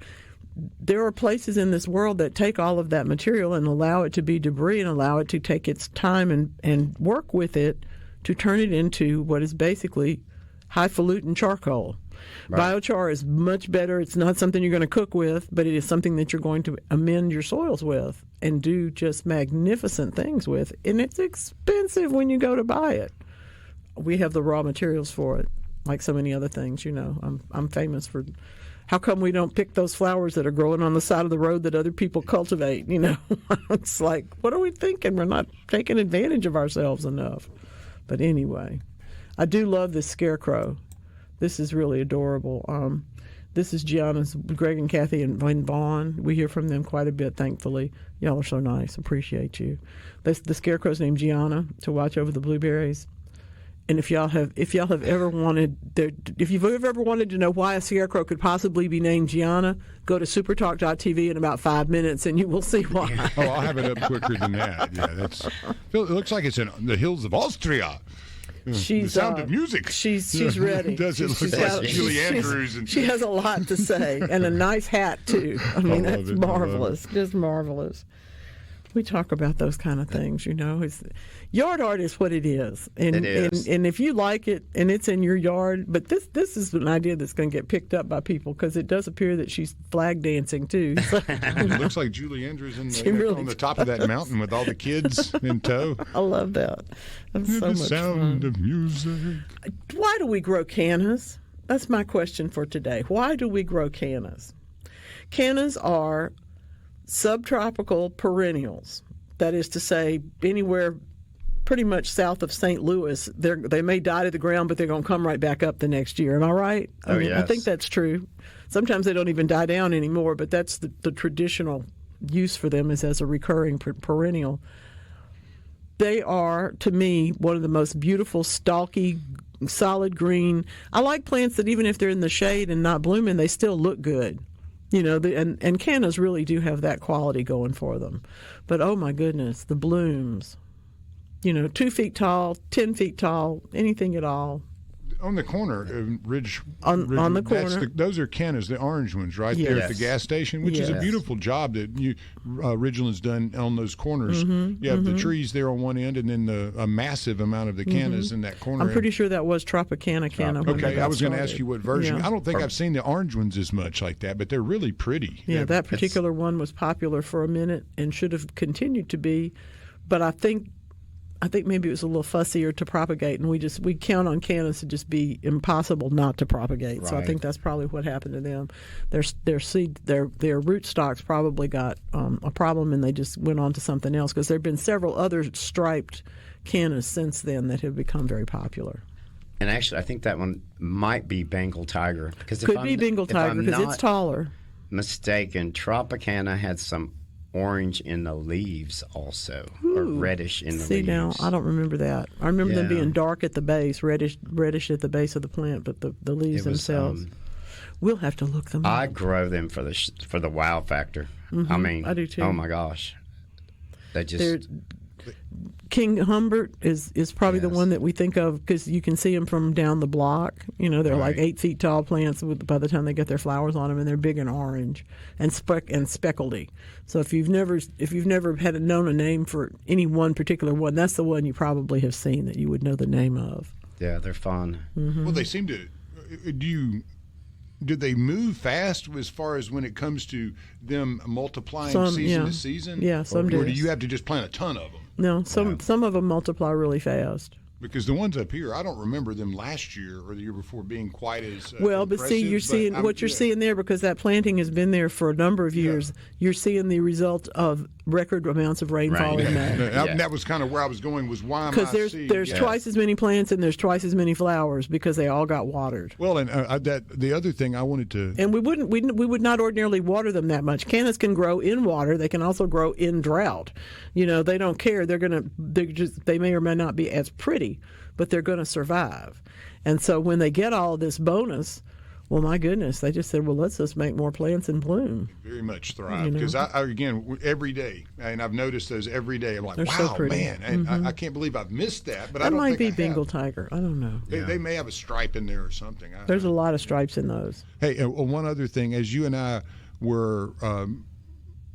there are places in this world that take all of that material and allow it to be debris and allow it to take its time and work with it to turn it into what is basically highfalutin charcoal. Right. Biochar is much better. It's not something you're going to cook with, but it is something that you're going to amend your soils with and do just magnificent things with. And it's expensive when you go to buy it. We have the raw materials for it, like so many other things. I'm famous for... How come we don't pick those flowers that are growing on the side of the road that other people cultivate? It's like, what are we thinking? We're not taking advantage of ourselves enough. But anyway, I do love this scarecrow. This is really adorable. This is Gianna's, Greg and Kathy and Vaughn. We hear from them quite a bit, thankfully. Y'all are so nice. Appreciate you. The scarecrow's named Gianna to watch over the blueberries. And if y'all have ever wanted to know why a scarecrow could possibly be named Gianna, go to supertalk.tv in about 5 minutes and you will see why. Oh, I'll have it up quicker than that. Yeah, it looks like it's in the hills of Austria. She's the Sound of Music. She's ready. Does it look like Julie Andrews? She has a lot to say and a nice hat too. That's marvelous, just marvelous. We talk about those kind of things, Yard art is what it is. And, it is. And if you like it and it's in your yard, but this is an idea that's going to get picked up by people because it does appear that she's flag dancing too. It looks like Julie Andrews on the top of that mountain with all the kids in tow. I love that. That's so much Sound fun. of Music. Why do we grow cannas? that's my question for today. Why do we grow cannas? Cannas are subtropical perennials. That is to say, anywhere pretty much south of St. Louis, they may die to the ground, but they're going to come right back up the next year. Am I right? Yes. I think that's true. Sometimes they don't even die down anymore, but that's the traditional use for them is as a recurring perennial. They are, to me, one of the most beautiful, stalky, solid green. I like plants that even if they're in the shade and not blooming, they still look good. And cannas really do have that quality going for them. But oh my goodness, the blooms. 2 feet tall, 10 feet tall, anything at all. On the corner, Ridge on the corner. Those are cannas, the orange ones, right there at the gas station, which is a beautiful job that Ridgeland's done on those corners. You have the trees there on one end, and then a massive amount of the cannas in that corner. I'm pretty sure that was Tropicana canna. Okay, I was going to ask you what version. Yeah. I don't think I've seen the orange ones as much like that, but they're really pretty. Yeah, that particular one was popular for a minute and should have continued to be, but I think maybe it was a little fussier to propagate, and we count on cannas to just be impossible not to propagate. Right. So I think that's probably what happened to them. Their root stocks probably got a problem, and they just went on to something else because there have been several other striped cannas since then that have become very popular. And actually, I think that one might be Bengal tiger. Could be Bengal tiger because it's taller. Mistaken, Tropicana had some orange in the leaves also, or reddish in the leaves. See, now, I don't remember that. I remember them being dark at the base, reddish at the base of the plant, but the leaves themselves. We'll have to look them up. I grow them for the wow factor. I mean, I do too. Oh my gosh. They just... King Humbert is probably the one that we think of because you can see them from down the block. They're like 8 feet tall plants by the time they get their flowers on them, and they're big and orange and speckledy. So if you've never known a name for any one particular one, that's the one you probably have seen that you would know the name of. Yeah, they're fun. Mm-hmm. Well, they seem to. Do they move fast as far as when it comes to them multiplying season to season? Yeah, some do. Or do you have to just plant a ton of them? No, some of them multiply really fast. Because the ones up here, I don't remember them last year or the year before being quite as well. But see, you're seeing there because that planting has been there for a number of years. Yeah. You're seeing the result of record amounts of rainfall in May. That was kind of where I was going. Was why because there's twice as many plants and there's twice as many flowers because they all got watered. Well, and the other thing I wanted to we would not ordinarily water them that much. Cannas can grow in water. They can also grow in drought. They don't care. They may or may not be as pretty, but they're going to survive. And so when they get all of this bonus, well, my goodness, they just said, well, let's just make more plants in bloom. Very much thrive. Because again, every day, and I've noticed those every day. I'm like, they're wow, so man. And I can't believe I've missed that. But that I don't might think be Bengal tiger. I don't know. They may have a stripe in there or something. There's a lot of stripes in those. Hey, one other thing. As you and I were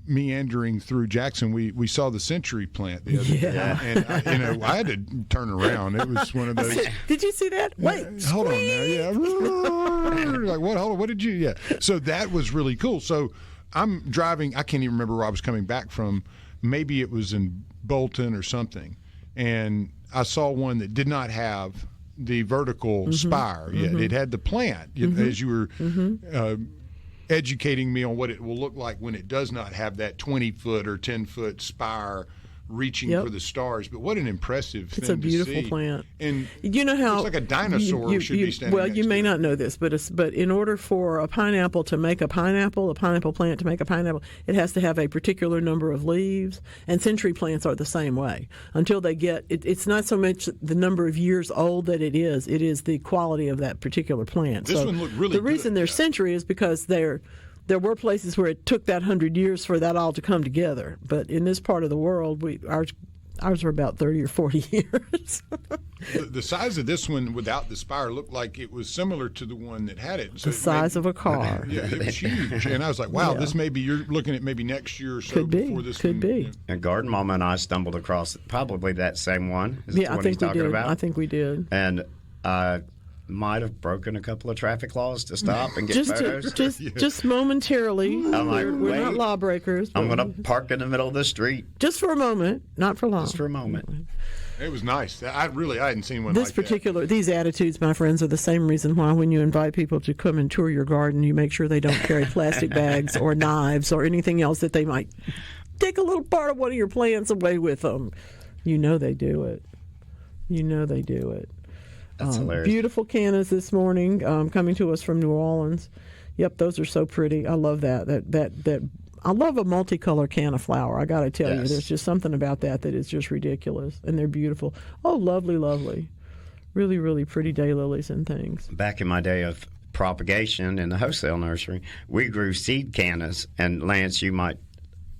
meandering through Jackson, we saw the century plant the other day, and I had to turn around. It was one of those. Did you see that? Wait, hold on there. Yeah, like what? Hold on. What did you? Yeah. So that was really cool. So I'm driving. I can't even remember where I was coming back from. Maybe it was in Bolton or something, and I saw one that did not have the vertical spire yet. It had the plant as you were. Educating me on what it will look like when it does not have that 20-foot or 10-foot spire reaching for the stars. But what an impressive thing to see. It's a beautiful plant. And you know how it's like a dinosaur should be standing well, next you may to not know this, but in order for a pineapple to make a pineapple plant to make a pineapple, it has to have a particular number of leaves. And century plants are the same way. Until they get it's not so much the number of years old that it is the quality of that particular plant. This one looked really good. The reason they're century is because there were places where it took that 100 years for that all to come together. But in this part of the world, ours were about 30 or 40 years. The size of this one without the spire looked like it was similar to the one that had it. So the size of a car. Yeah, it was huge. And I was like, wow, this may be, you're looking at maybe next year or so before this Could be. And Garden Mama and I stumbled across probably that same one. Is the one he's talking about? I think we did. And might have broken a couple of traffic laws to stop and get photos. Just momentarily. I'm like, we're not lawbreakers. I'm going to park in the middle of the street. Just for a moment, not for long. Just for a moment. It was nice. I hadn't seen one This like particular, these attitudes, my friends, are the same reason why when you invite people to come and tour your garden, you make sure they don't carry plastic bags or knives or anything else that they might take a little part of one of your plants away with them. You know they do it. That's hilarious. Beautiful cannas this morning, coming to us from New Orleans. Yep, those are so pretty. I love that. That I love a multicolor canna flower. I got to tell you, there's just something about that is just ridiculous, and they're beautiful. Oh, lovely, lovely, really, really pretty daylilies and things. Back in my day of propagation in the wholesale nursery, we grew seed cannas, and Lance, you might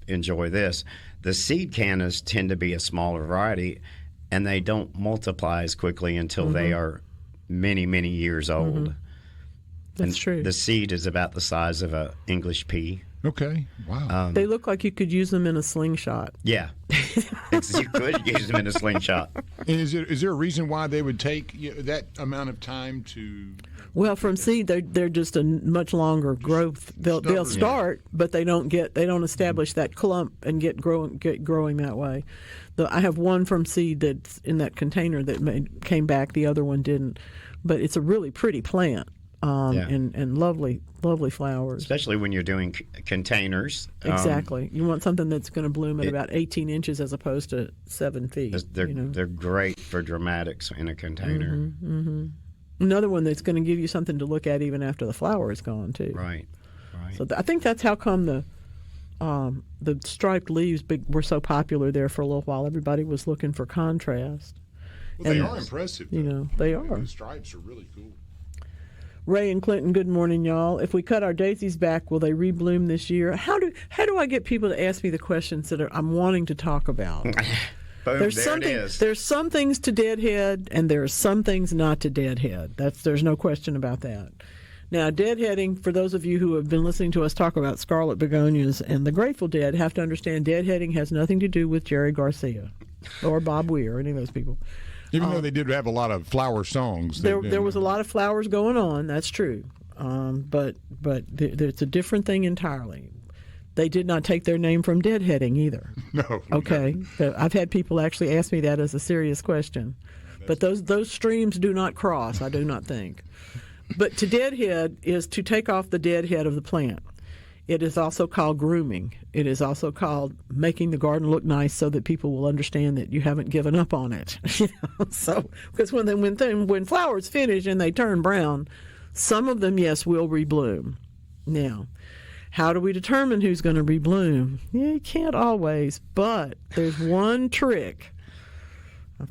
enjoy this. The seed cannas tend to be a smaller variety, and they don't multiply as quickly until they are many, many years old. That's true. The seed is about the size of an English pea. Okay. Wow. They look like you could use them in a slingshot. Yeah. You could use them in a slingshot. And is there a reason why they would take that amount of time to? Well, from seed, they're just a much longer growth. They'll start, but they don't establish that clump and get growing that way. I have one from seed that's in that container that came back. The other one didn't, but it's a really pretty plant. And lovely flowers. Especially when you're doing containers. Exactly. You want something that's going to bloom at about 18 inches as opposed to 7 feet. They're great for dramatics in a container. Another one that's going to give you something to look at even after the flower is gone, too. Right. So I think that's how come the striped leaves were so popular there for a little while. Everybody was looking for contrast. Well, they are impressive. They are. The stripes are really cool. Ray and Clinton, good morning, y'all. If we cut our daisies back, will they rebloom this year? How do I get people to ask me the questions that I'm wanting to talk about? Boom, There's some things to deadhead, and there are some things not to deadhead. There's no question about that. Now, deadheading, for those of you who have been listening to us talk about scarlet begonias and the Grateful Dead, have to understand deadheading has nothing to do with Jerry Garcia or Bob Weir or any of those people. Even though they did have a lot of flower songs. There was a lot of flowers going on, that's true. But it's a different thing entirely. They did not take their name from deadheading either. No. Okay. No. I've had people actually ask me that as a serious question. But those streams do not cross, I do not think. But to deadhead is to take off the dead head of the plant. It is also called grooming. It is also called making the garden look nice so that people will understand that you haven't given up on it. So, because when flowers finish and they turn brown, some of them, yes, will rebloom. Now, how do we determine who's going to rebloom? Yeah, you can't always, but there's one trick.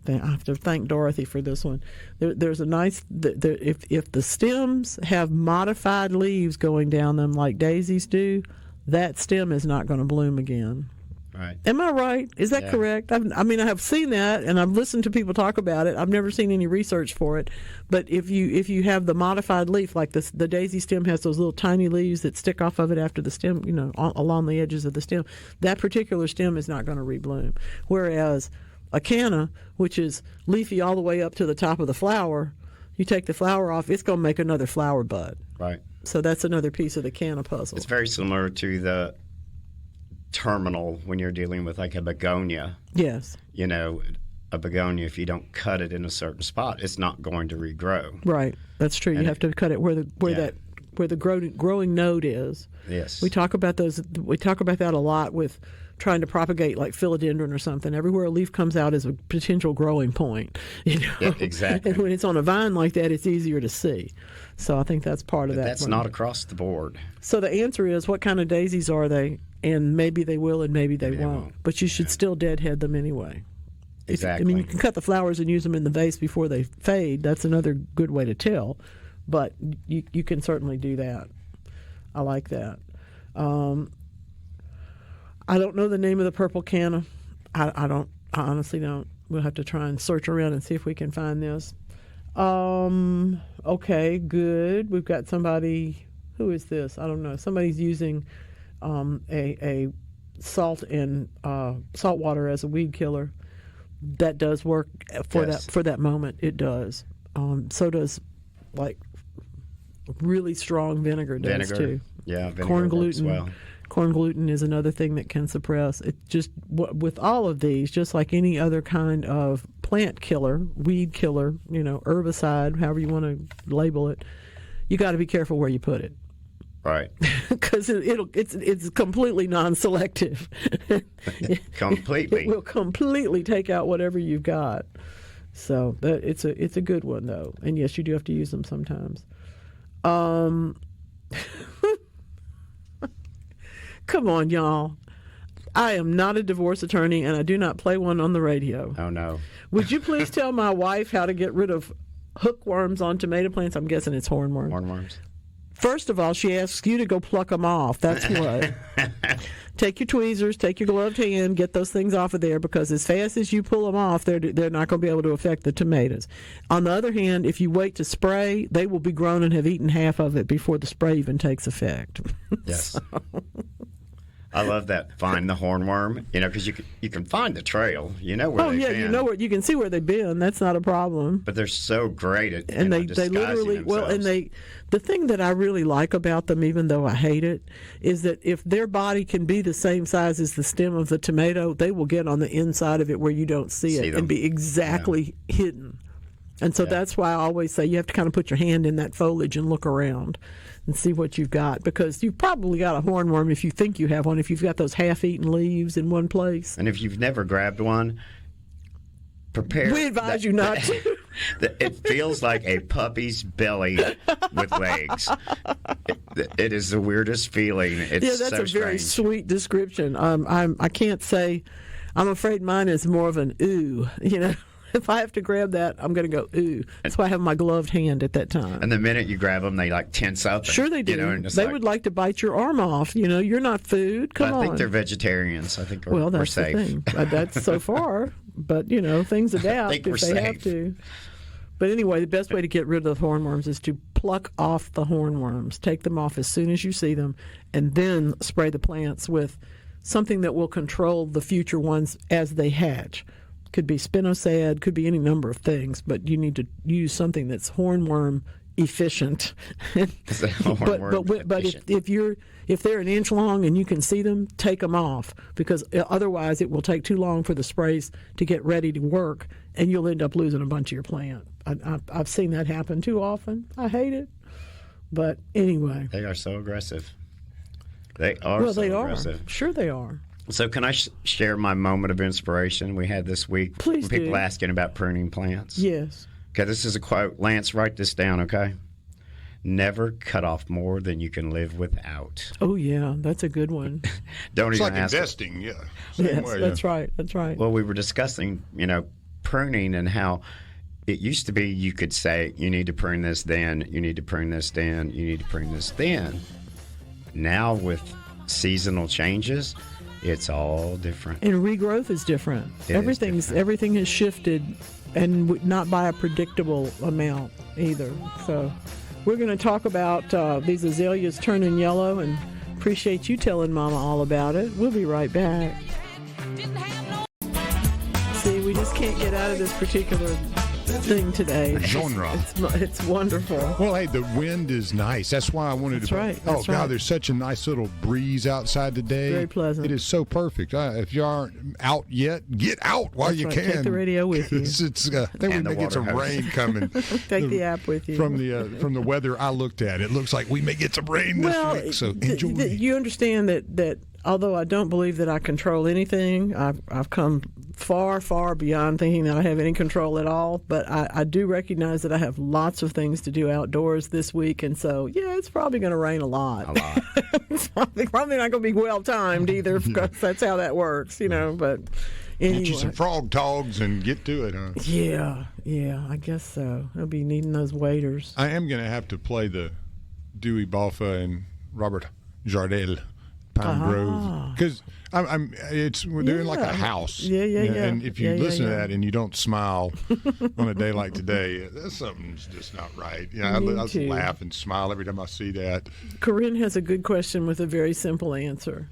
I have to thank Dorothy for this one. There's a nice, if the stems have modified leaves going down them like daisies do, that stem is not going to bloom again. Right. Am I right? Is that correct? I have seen that, and I've listened to people talk about it. I've never seen any research for it. But if you have the modified leaf, like the daisy stem has those little tiny leaves that stick off of it after the stem, along the edges of the stem, that particular stem is not going to rebloom. Whereas a canna, which is leafy all the way up to the top of the flower, you take the flower off, it's going to make another flower bud. Right. So that's another piece of the canna puzzle. It's very similar to the terminal when you're dealing with like a begonia. Yes. A begonia, if you don't cut it in a certain spot, it's not going to regrow. Right. That's true. You have to cut it where the growing node is. Yes. We talk about those. We talk about that a lot with trying to propagate like philodendron or something. Everywhere a leaf comes out is a potential growing point. Yeah, exactly. And when it's on a vine like that, it's easier to see. So I think that's part of that. That's not across the board. So the answer is, what kind of daisies are they? And maybe they will and maybe they won't. But you should still deadhead them anyway. Exactly. You can cut the flowers and use them in the vase before they fade. That's another good way to tell. But you can certainly do that. I like that. I don't know the name of the purple canna. I honestly don't. We'll have to try and search around and see if we can find this. Okay, good. We've got somebody. Who is this? I don't know. Somebody's using a salt and salt water as a weed killer. That does work for that moment. It does. So does like really strong vinegar does too. Yeah, vinegar corn works gluten. well. Corn gluten is another thing that can suppress. It just with all of these, just like any other kind of plant plant killer, weed killer, herbicide, however you want to label it, you got to be careful where you put it. Right. Because it's completely non-selective. Completely. It will completely take out whatever you've got. So it's a good one, though. And yes, you do have to use them sometimes. Come on, y'all. I am not a divorce attorney, and I do not play one on the radio. Oh, no. Would you please tell my wife how to get rid of hookworms on tomato plants? I'm guessing it's hornworms. Hornworms. First of all, she asks you to go pluck them off. That's what. Take your tweezers, take your gloved hand, get those things off of there, because as fast as you pull them off, they're not going to be able to affect the tomatoes. On the other hand, if you wait to spray, they will be grown and have eaten half of it before the spray even takes effect. Yes. So. I love that. Find the hornworm, because you can find the trail. You know where they've been. You know where you can see where they've been. That's not a problem. But they're so great at they literally themselves. The thing that I really like about them, even though I hate it, is that if their body can be the same size as the stem of the tomato, they will get on the inside of it where you don't see it and be exactly hidden. And so that's why I always say you have to kind of put your hand in that foliage and look around and see what you've got, because you've probably got a hornworm if you think you have one, if you've got those half-eaten leaves in one place. And if you've never grabbed one, prepare. We advise you not to. It feels like a puppy's belly with legs. It is the weirdest feeling. It's that's so a very strange. sweet description. I can't say. I'm afraid mine is more of an ooh. If I have to grab that, I'm going to go, ooh. That's why I have my gloved hand at that time. And the minute you grab them, they tense up. Sure they do. They would like to bite your arm off. You're not food. Come on. I think they're vegetarians. I think we're that's safe. The thing. That's so far. But, things adapt if they have to. But anyway, the best way to get rid of the hornworms is to pluck off the hornworms. Take them off as soon as you see them, and then spray the plants with something that will control the future ones as they hatch. Could be spinosad, could be any number of things, but you need to use something that's hornworm efficient. But if they're an inch long and you can see them, take them off, because otherwise it will take too long for the sprays to get ready to work, and you'll end up losing a bunch of your plant. I've seen that happen too often. I hate it, but anyway, they are so aggressive. They are aggressive. Sure, they are. So can I share my moment of inspiration we had this week? Please do. People asking about pruning plants. Yes. Okay, this is a quote. Lance, write this down, okay? Never cut off more than you can live without. Oh, yeah, that's a good one. It's like investing, yeah. Yes, that's right. That's right. Well, we were discussing, pruning and how it used to be you could say, you need to prune this then, you need to prune this then, you need to prune this then. Now with seasonal changes, it's all different. And regrowth is different. Everything has shifted, and not by a predictable amount either. So we're going to talk about these azaleas turning yellow, and appreciate you telling Mama all about it. We'll be right back. See, we just can't get out of this particular thing today. Genre. It's wonderful. Well, hey, the wind is nice. That's why I wanted to. Right. Oh, God, there's such a nice little breeze outside today. Very pleasant. It is so perfect. If you aren't out yet, get out while you can. Take the radio with you. I think we may get some rain coming. Take the app with you. From the weather I looked at, it looks like we may get some rain this week. So enjoy. You understand that although I don't believe that I control anything, I've come far, far beyond thinking that I have any control at all. But I do recognize that I have lots of things to do outdoors this week, and so it's probably going to rain a lot. It's probably not going to be well timed either, because that's how that works, But anyway. Get you some frog togs and get to it, huh? Yeah, I guess so. I'll be needing those waders. I am going to have to play the Dewey Balfa and Robert Jardel. Pine Grove, because they're in like a house. Yeah. And if you listen to that and you don't smile on a day like today, something's just not right. I just laugh and smile every time I see that. Corinne has a good question with a very simple answer.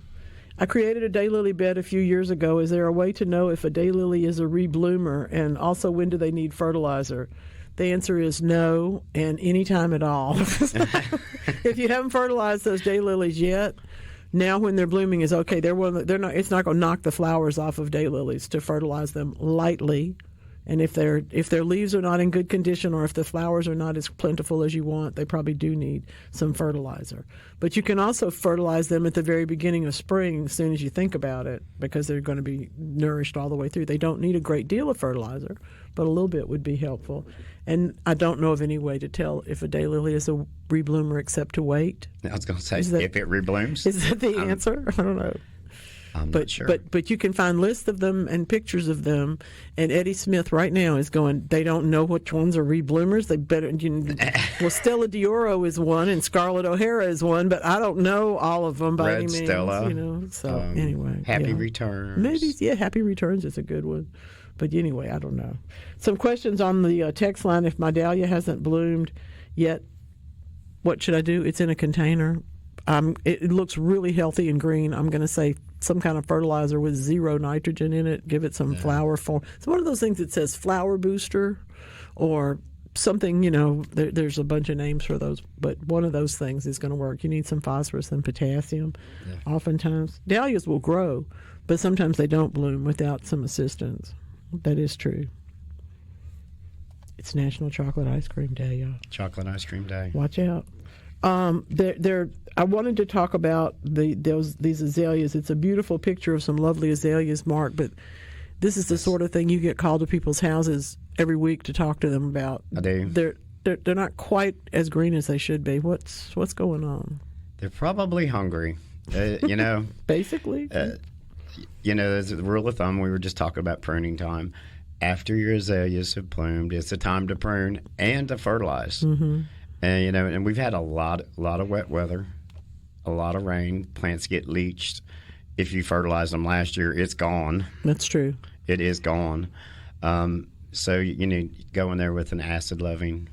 I created a daylily bed a few years ago. Is there a way to know if a daylily is a rebloomer, and also when do they need fertilizer? The answer is no, and any time at all. If you haven't fertilized those daylilies yet, now when they're blooming is okay. They're not. It's not going to knock the flowers off of daylilies to fertilize them lightly, And if their leaves are not in good condition, or if the flowers are not as plentiful as you want, they probably do need some fertilizer. But you can also fertilize them at the very beginning of spring, as soon as you think about it, because they're going to be nourished all the way through. They don't need a great deal of fertilizer, but a little bit would be helpful. And I don't know of any way to tell if a daylily is a rebloomer except to wait. I was going to say, if it reblooms. Is that the answer? I don't know. I'm not sure. But you can find lists of them and pictures of them. And Eddie Smith right now is going, they don't know which ones are rebloomers. They better. Well, Stella Dioro is one, and Scarlett O'Hara is one, but I don't know all of them by Red any means. Stella. So anyway, Happy Returns. Maybe Happy Returns is a good one. But anyway, I don't know. Some questions on the text line. If my dahlia hasn't bloomed yet, what should I do? It's in a container. It looks really healthy and green. I'm going to say some kind of fertilizer with 0 nitrogen in it. Give it some flower form. It's one of those things that says flower booster or something, there's a bunch of names for those, but one of those things is going to work. You need some phosphorus and potassium. Oftentimes. Dahlias will grow, but sometimes they don't bloom without some assistance. That is true. It's National Chocolate Ice Cream Day, y'all. Chocolate Ice Cream Day. Watch out. I wanted to talk about these azaleas. It's a beautiful picture of some lovely azaleas, Mark, but this is the sort of thing you get called to people's houses every week to talk to them about. I do. They're not quite as green as they should be. What's going on? They're probably hungry. Basically. There's a rule of thumb. We were just talking about pruning time. After your azaleas have bloomed, it's the time to prune and to fertilize. Mm-hmm. And and we've had a lot of wet weather, a lot of rain. Plants get leached. If you fertilized them last year, it's gone. That's true. It is gone. So you go in there with an acid-loving,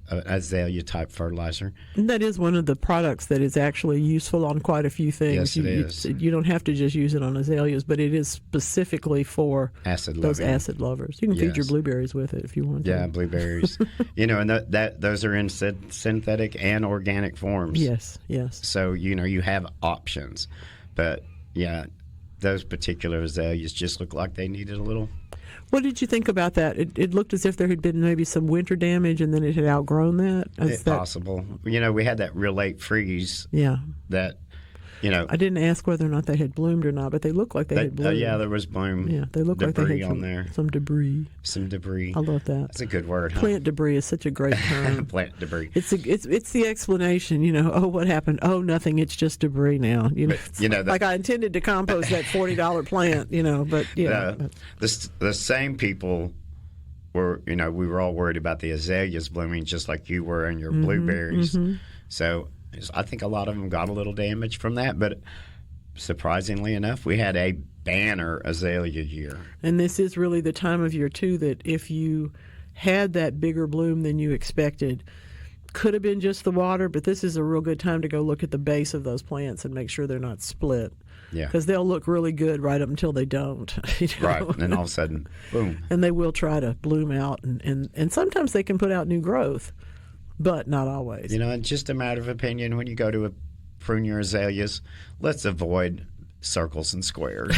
azalea-type fertilizer. And that is one of the products that is actually useful on quite a few things. Yes, it is. You don't have to just use it on azaleas, but it is specifically for those acid lovers. You can feed your blueberries with it if you want to. Yeah, blueberries. And those are in synthetic and organic forms. Yes. So, you have options. But, those particular azaleas just look like they needed a little. What did you think about that? It looked as if there had been maybe some winter damage and then it had outgrown that. It's possible. We had that real late freeze. Yeah. That, I didn't ask whether or not they had bloomed or not, but they looked like they had bloomed. Yeah, there was bloom. Yeah, they looked like they had some debris. Some debris. I love that. That's a good word, huh? Plant debris is such a great term. Plant debris. It's the explanation, Oh, what happened? Oh, nothing. It's just debris now. Like I intended to compost that $40 plant, but yeah. The same people were, we were all worried about the azaleas blooming just like you were and your blueberries. Mm-hmm. So I think a lot of them got a little damage from that, but surprisingly enough, we had a banner azalea year. And this is really the time of year, too, that if you had that bigger bloom than you expected, could have been just the water, but this is a real good time to go look at the base of those plants and make sure they're not split. Yeah. Because they'll look really good right up until they don't. Right, and then all of a sudden, boom. And they will try to bloom out, and sometimes they can put out new growth. But not always. It's just a matter of opinion. When you go to prune your azaleas, let's avoid circles and squares.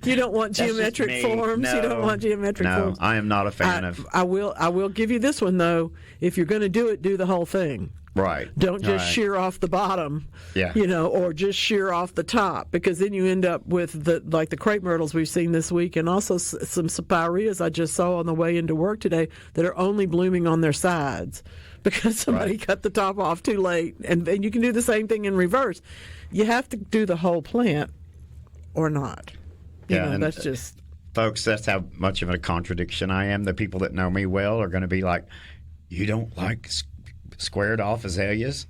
You don't want geometric forms. No, you don't want geometric forms. No, I am not a fan of. I will give you this one though. If you're going to do it, do the whole thing. Right. Don't just shear off the bottom. Yeah. Or just shear off the top, because then you end up with the crepe myrtles we've seen this week, and also some spireas I just saw on the way into work today that are only blooming on their sides because somebody cut the top off too late. And you can do the same thing in reverse. You have to do the whole plant or not. That's just. Folks, that's how much of a contradiction I am. The people that know me well are going to be like, you don't like squared off azaleas?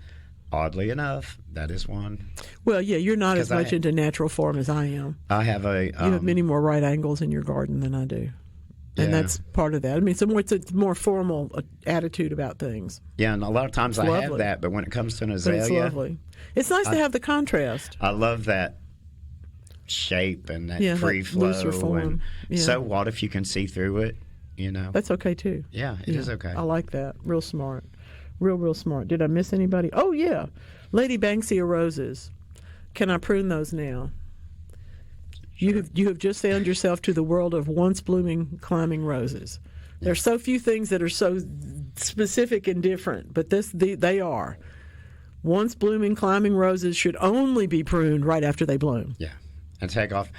Oddly enough, that is one. Well, yeah, you're not as much into natural form as I am. I have you have many more right angles in your garden than I do. And that's part of that. I mean, it's a more formal attitude about things. Yeah, and a lot of times I have that, but when it comes to an azalea... But it's lovely. It's nice to have the contrast. I love that shape and that free flow. Looser form. So what if you can see through it, That's okay, too. Yeah, it is okay. I like that. Real smart. Real smart. Did I miss anybody? Oh, yeah. Lady Banksia roses. Can I prune those now? You have just found yourself to the world of once blooming climbing roses. There's so few things that are so specific and different, but they are. Once blooming climbing roses should only be pruned right after they bloom. Yeah, and take off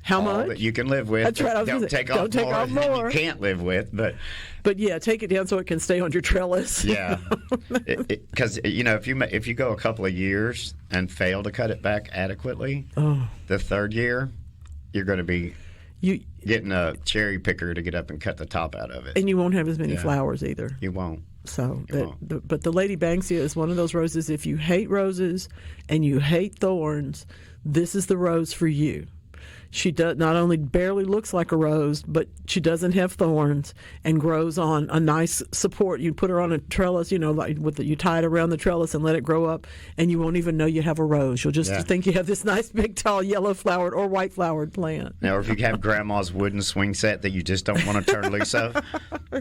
how all much that you can live with. That's right. Don't take off more you can't live with, but yeah, take it down so it can stay on your trellis. Yeah, because if you go a couple of years and fail to cut it back adequately, the third year you're going to be getting a cherry picker to get up and cut the top out of it, and you won't have as many flowers either. You won't. So, but the Lady Banksia is one of those roses. If you hate roses and you hate thorns, this is the rose for you. She not only barely looks like a rose, but she doesn't have thorns and grows on a nice support. You put her on a trellis, like you tie it around the trellis and let it grow up, and you won't even know you have a rose. You'll just think you have this nice, big, tall, yellow-flowered or white-flowered plant. Now, if you have Grandma's wooden swing set that you just don't want to turn loose of,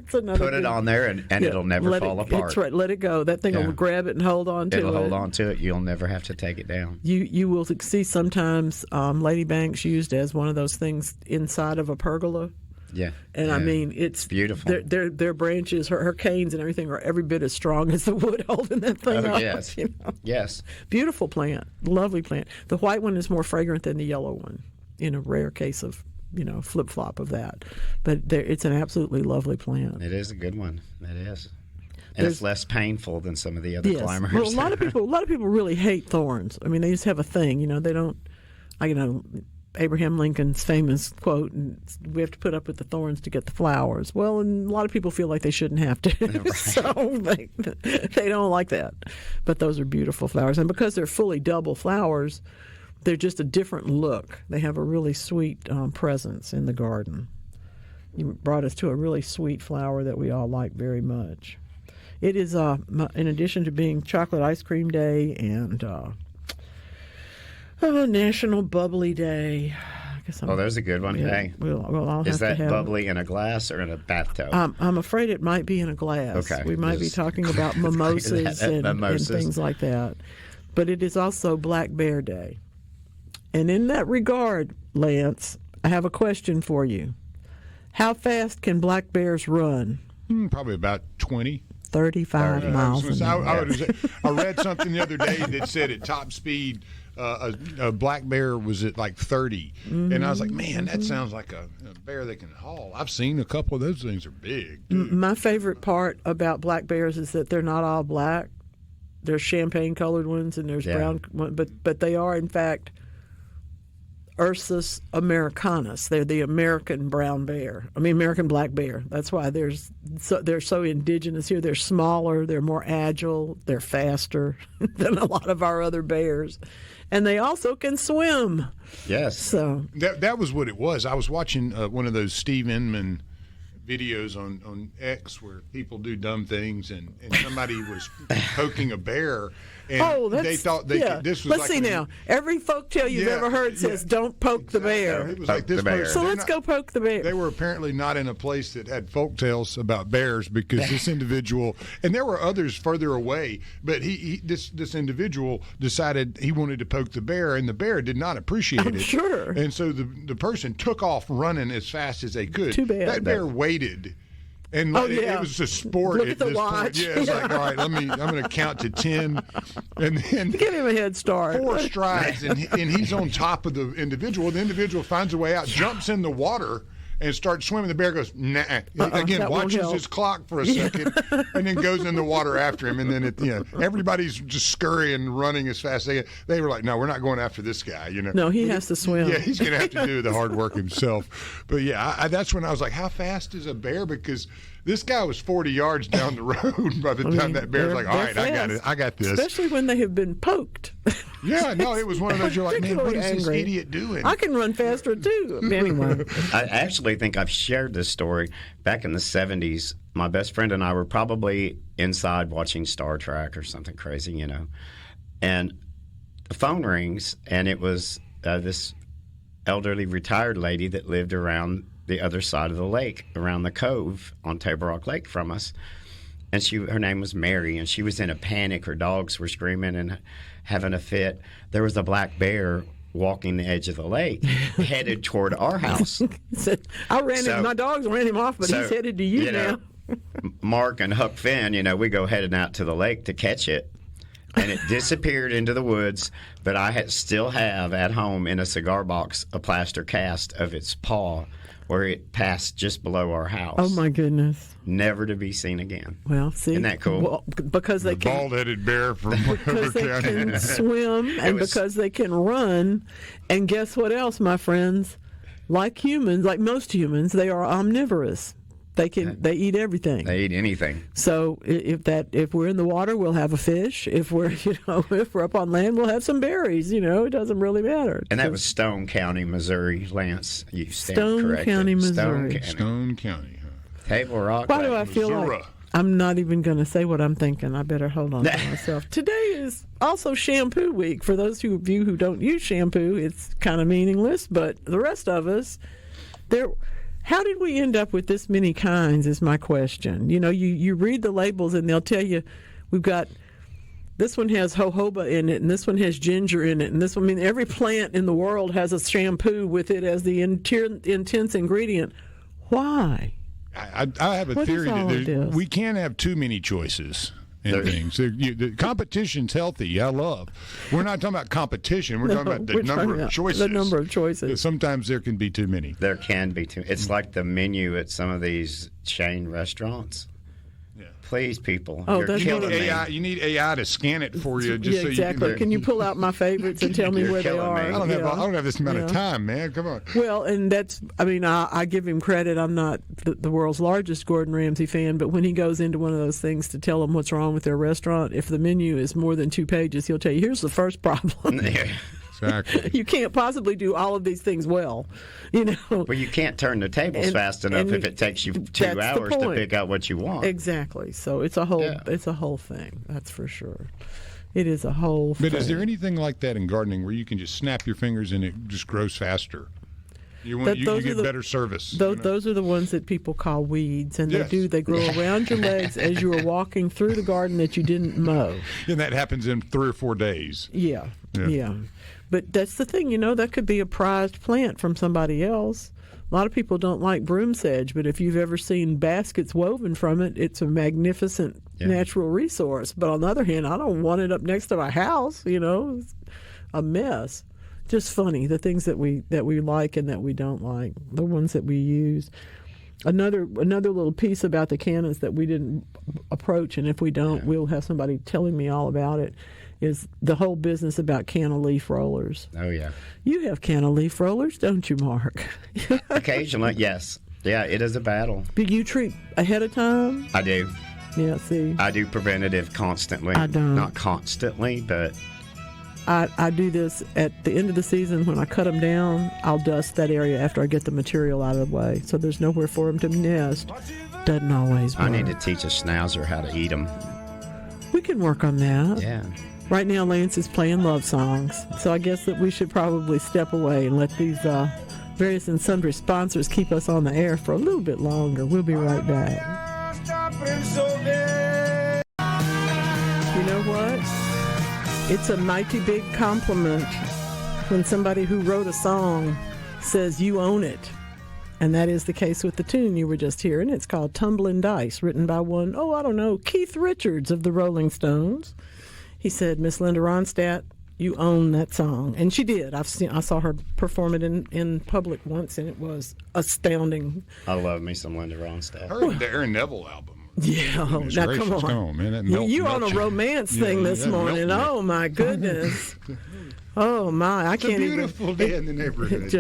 put it on there, and it'll never fall apart. That's right. Let it go. That thing will grab it and hold on to it. It'll hold on to it. You'll never have to take it down. You will see sometimes Lady Banks used as one of those things inside of a pergola. Yeah. And I mean, it's beautiful. Their branches, her canes and everything are every bit as strong as the wood holding that thing up. Yes. Yes. Beautiful plant. Lovely plant. The white one is more fragrant than the yellow one in a rare case of, flip-flop of that. But it's an absolutely lovely plant. It is a good one. It is. And it's less painful than some of the other climbers. Well, a lot of people really hate thorns. I mean, they just have a thing. They don't. Abraham Lincoln's famous quote, "We have to put up with the thorns to get the flowers." Well, and a lot of people feel like they shouldn't have to, right. So they don't like that. But those are beautiful flowers, and because they're fully double flowers, they're just a different look. They have a really sweet presence in the garden. You brought us to a really sweet flower that we all like very much. It is, in addition to being Chocolate Ice Cream Day and National Bubbly Day. There's a good one. Yeah, Hey, is that bubbly in a glass or in a bathtub? I'm afraid it might be in a glass. Okay. We might be talking about mimosas and things like that. But it is also Black Bear Day. And in that regard, Lance, I have a question for you. How fast can black bears run? Probably about 20. 35 miles an hour. I read something the other day that said at top speed, a black bear was at like 30. And I was like, man, that sounds like a bear that can haul. I've seen a couple of those things are big. Dude. My favorite part about black bears is that they're not all black. There's champagne-colored ones and there's brown, but they are, in fact, Ursus americanus. They're the American American black bear. That's why they're so indigenous here. They're smaller, they're more agile, they're faster than a lot of our other bears. And they also can swim. Yes. So that was what it was. I was watching one of those Steve Inman videos on X where people do dumb things, and somebody was poking a bear, and they thought this was Let's see now. Every folktale you've ever heard says don't poke the bear. It was like this person, so let's go poke the bear. They were apparently not in a place that had folktales about bears because this individual, and there were others further away, but this individual decided he wanted to poke the bear, and the bear did not appreciate it. Sure. And so the person took off running as fast as they could. Too bad. That bear waited. And it was a sport Look at at the this watch. point. Yeah, it's like, all right, I'm going to count to 10. And then give him a head start. 4 strides, and he's on top of the individual. The individual finds a way out, jumps in the water, and starts swimming. The bear goes, nah. Again, watches his clock for a second, and then goes in the water after him. And then everybody's just scurrying, running as fast as they were like, no, we're not going after this guy. No, he has to swim. Yeah, he's going to have to do the hard work himself. But yeah, that's when I was like, how fast is a bear? Because this guy was 40 yards down the road by the time that bear was like, all right, fast. I got this. Especially when they have been poked. Yeah, no, it was one of those, you're like, man, what is this idiot doing? I can run faster too. Anyway. I actually think I've shared this story. Back in the 70s, my best friend and I were probably inside watching Star Trek or something crazy, and the phone rings, and it was this elderly retired lady that lived around the other side of the lake, around the cove on Table Rock Lake from us. And her name was Mary, and she was in a panic. Her dogs were screaming and having a fit. There was a black bear walking the edge of the lake, headed toward our house. I ran him. My dogs ran him off, but he's headed to you now. Mark and Huck Finn, we go heading out to the lake to catch it. And it disappeared into the woods, but I still have at home in a cigar box a plaster cast of its paw where it passed just below our house. Oh, my goodness. Never to be seen again. Well, see. Isn't that cool? Well, because they can. Bald-headed bear from because they can swim and because they can run. And guess what else, my friends? Like humans, like most humans, they are omnivorous. They eat everything. They eat anything. So if we're in the water, we'll have a fish. If we're if we're up on land, we'll have some berries. It doesn't really matter. And that was Stone County, Missouri, Lance. You stand Stone corrected. County, Missouri. Stone County. Table Rock. Why do I feel like I'm not even going to say what I'm thinking? I better hold on to myself. Today is also shampoo week. For those of you who don't use shampoo, it's kind of meaningless. But the rest of us, how did we end up with this many kinds is my question. You read the labels and they'll tell you we've got this one has jojoba in it and this one has ginger in it and this one, every plant in the world has a shampoo with it as the intense ingredient. Why? I have a theory that we can't have too many choices in things. The competition's healthy. I love. We're not talking about competition. We're talking about the number of choices. The number of choices. Sometimes there can be too many. There can be too. It's like the menu at some of these chain restaurants. Yeah. Please, people. Oh, you're killing me. You need AI to scan it for you. Just so exactly. You can you pull out my favorites and tell me where they are? I don't have this amount of time, man. Come on. Well, and that's. I give him credit. I'm not the world's largest Gordon Ramsay fan, but when he goes into one of those things to tell them what's wrong with their restaurant, if the menu is more than 2 pages, he'll tell you, "Here's the first problem." Exactly. You can't possibly do all of these things well, Well, you can't turn the tables fast enough if it takes you 2 hours to pick out what you want. Exactly. So it's a whole thing. That's for sure. It is a whole thing. But is there anything like that in gardening where you can just snap your fingers and it just grows faster? You get better service. Those are the ones that people call weeds, and they grow around your legs as you are walking through the garden that you didn't mow. And that happens in 3 or 4 days. Yeah. But that's the thing, that could be a prized plant from somebody else. A lot of people don't like broom sedge, but if you've ever seen baskets woven from it, it's a magnificent natural resource. But on the other hand, I don't want it up next to my house, It's a mess. Just funny, the things that we like and that we don't like, the ones that we use. Another little piece about the cannas that we didn't approach, and if we don't, we'll have somebody telling me all about it, is the whole business about canna leaf rollers. Oh, yeah. You have canna leaf rollers, don't you, Mark? Occasionally, yes. Yeah, it is a battle. Do you treat ahead of time? I do. Yeah, see. I do preventative constantly. I don't. Not constantly, but... I do this at the end of the season when I cut them down. I'll dust that area after I get the material out of the way, so there's nowhere for them to nest. Doesn't always work. I need to teach a schnauzer how to eat them. We can work on that. Yeah. Right now, Lance is playing love songs, so I guess that we should probably step away and let these various and sundry sponsors keep us on the air for a little bit longer. We'll be right back. You know what? It's a mighty big compliment when somebody who wrote a song says you own it. And that is the case with the tune you were just hearing. It's called Tumbling Dice, written by Keith Richards of the Rolling Stones. He said, Miss Linda Ronstadt, you own that song. And she did. I saw her perform it in public once, and it was astounding. I love me some Linda Ronstadt. The Aaron Neville album. Yeah, now come on. Oh, man, you on a romance thing this morning. Oh, my goodness. Oh, my. I can't even. It's a beautiful day in the neighborhood.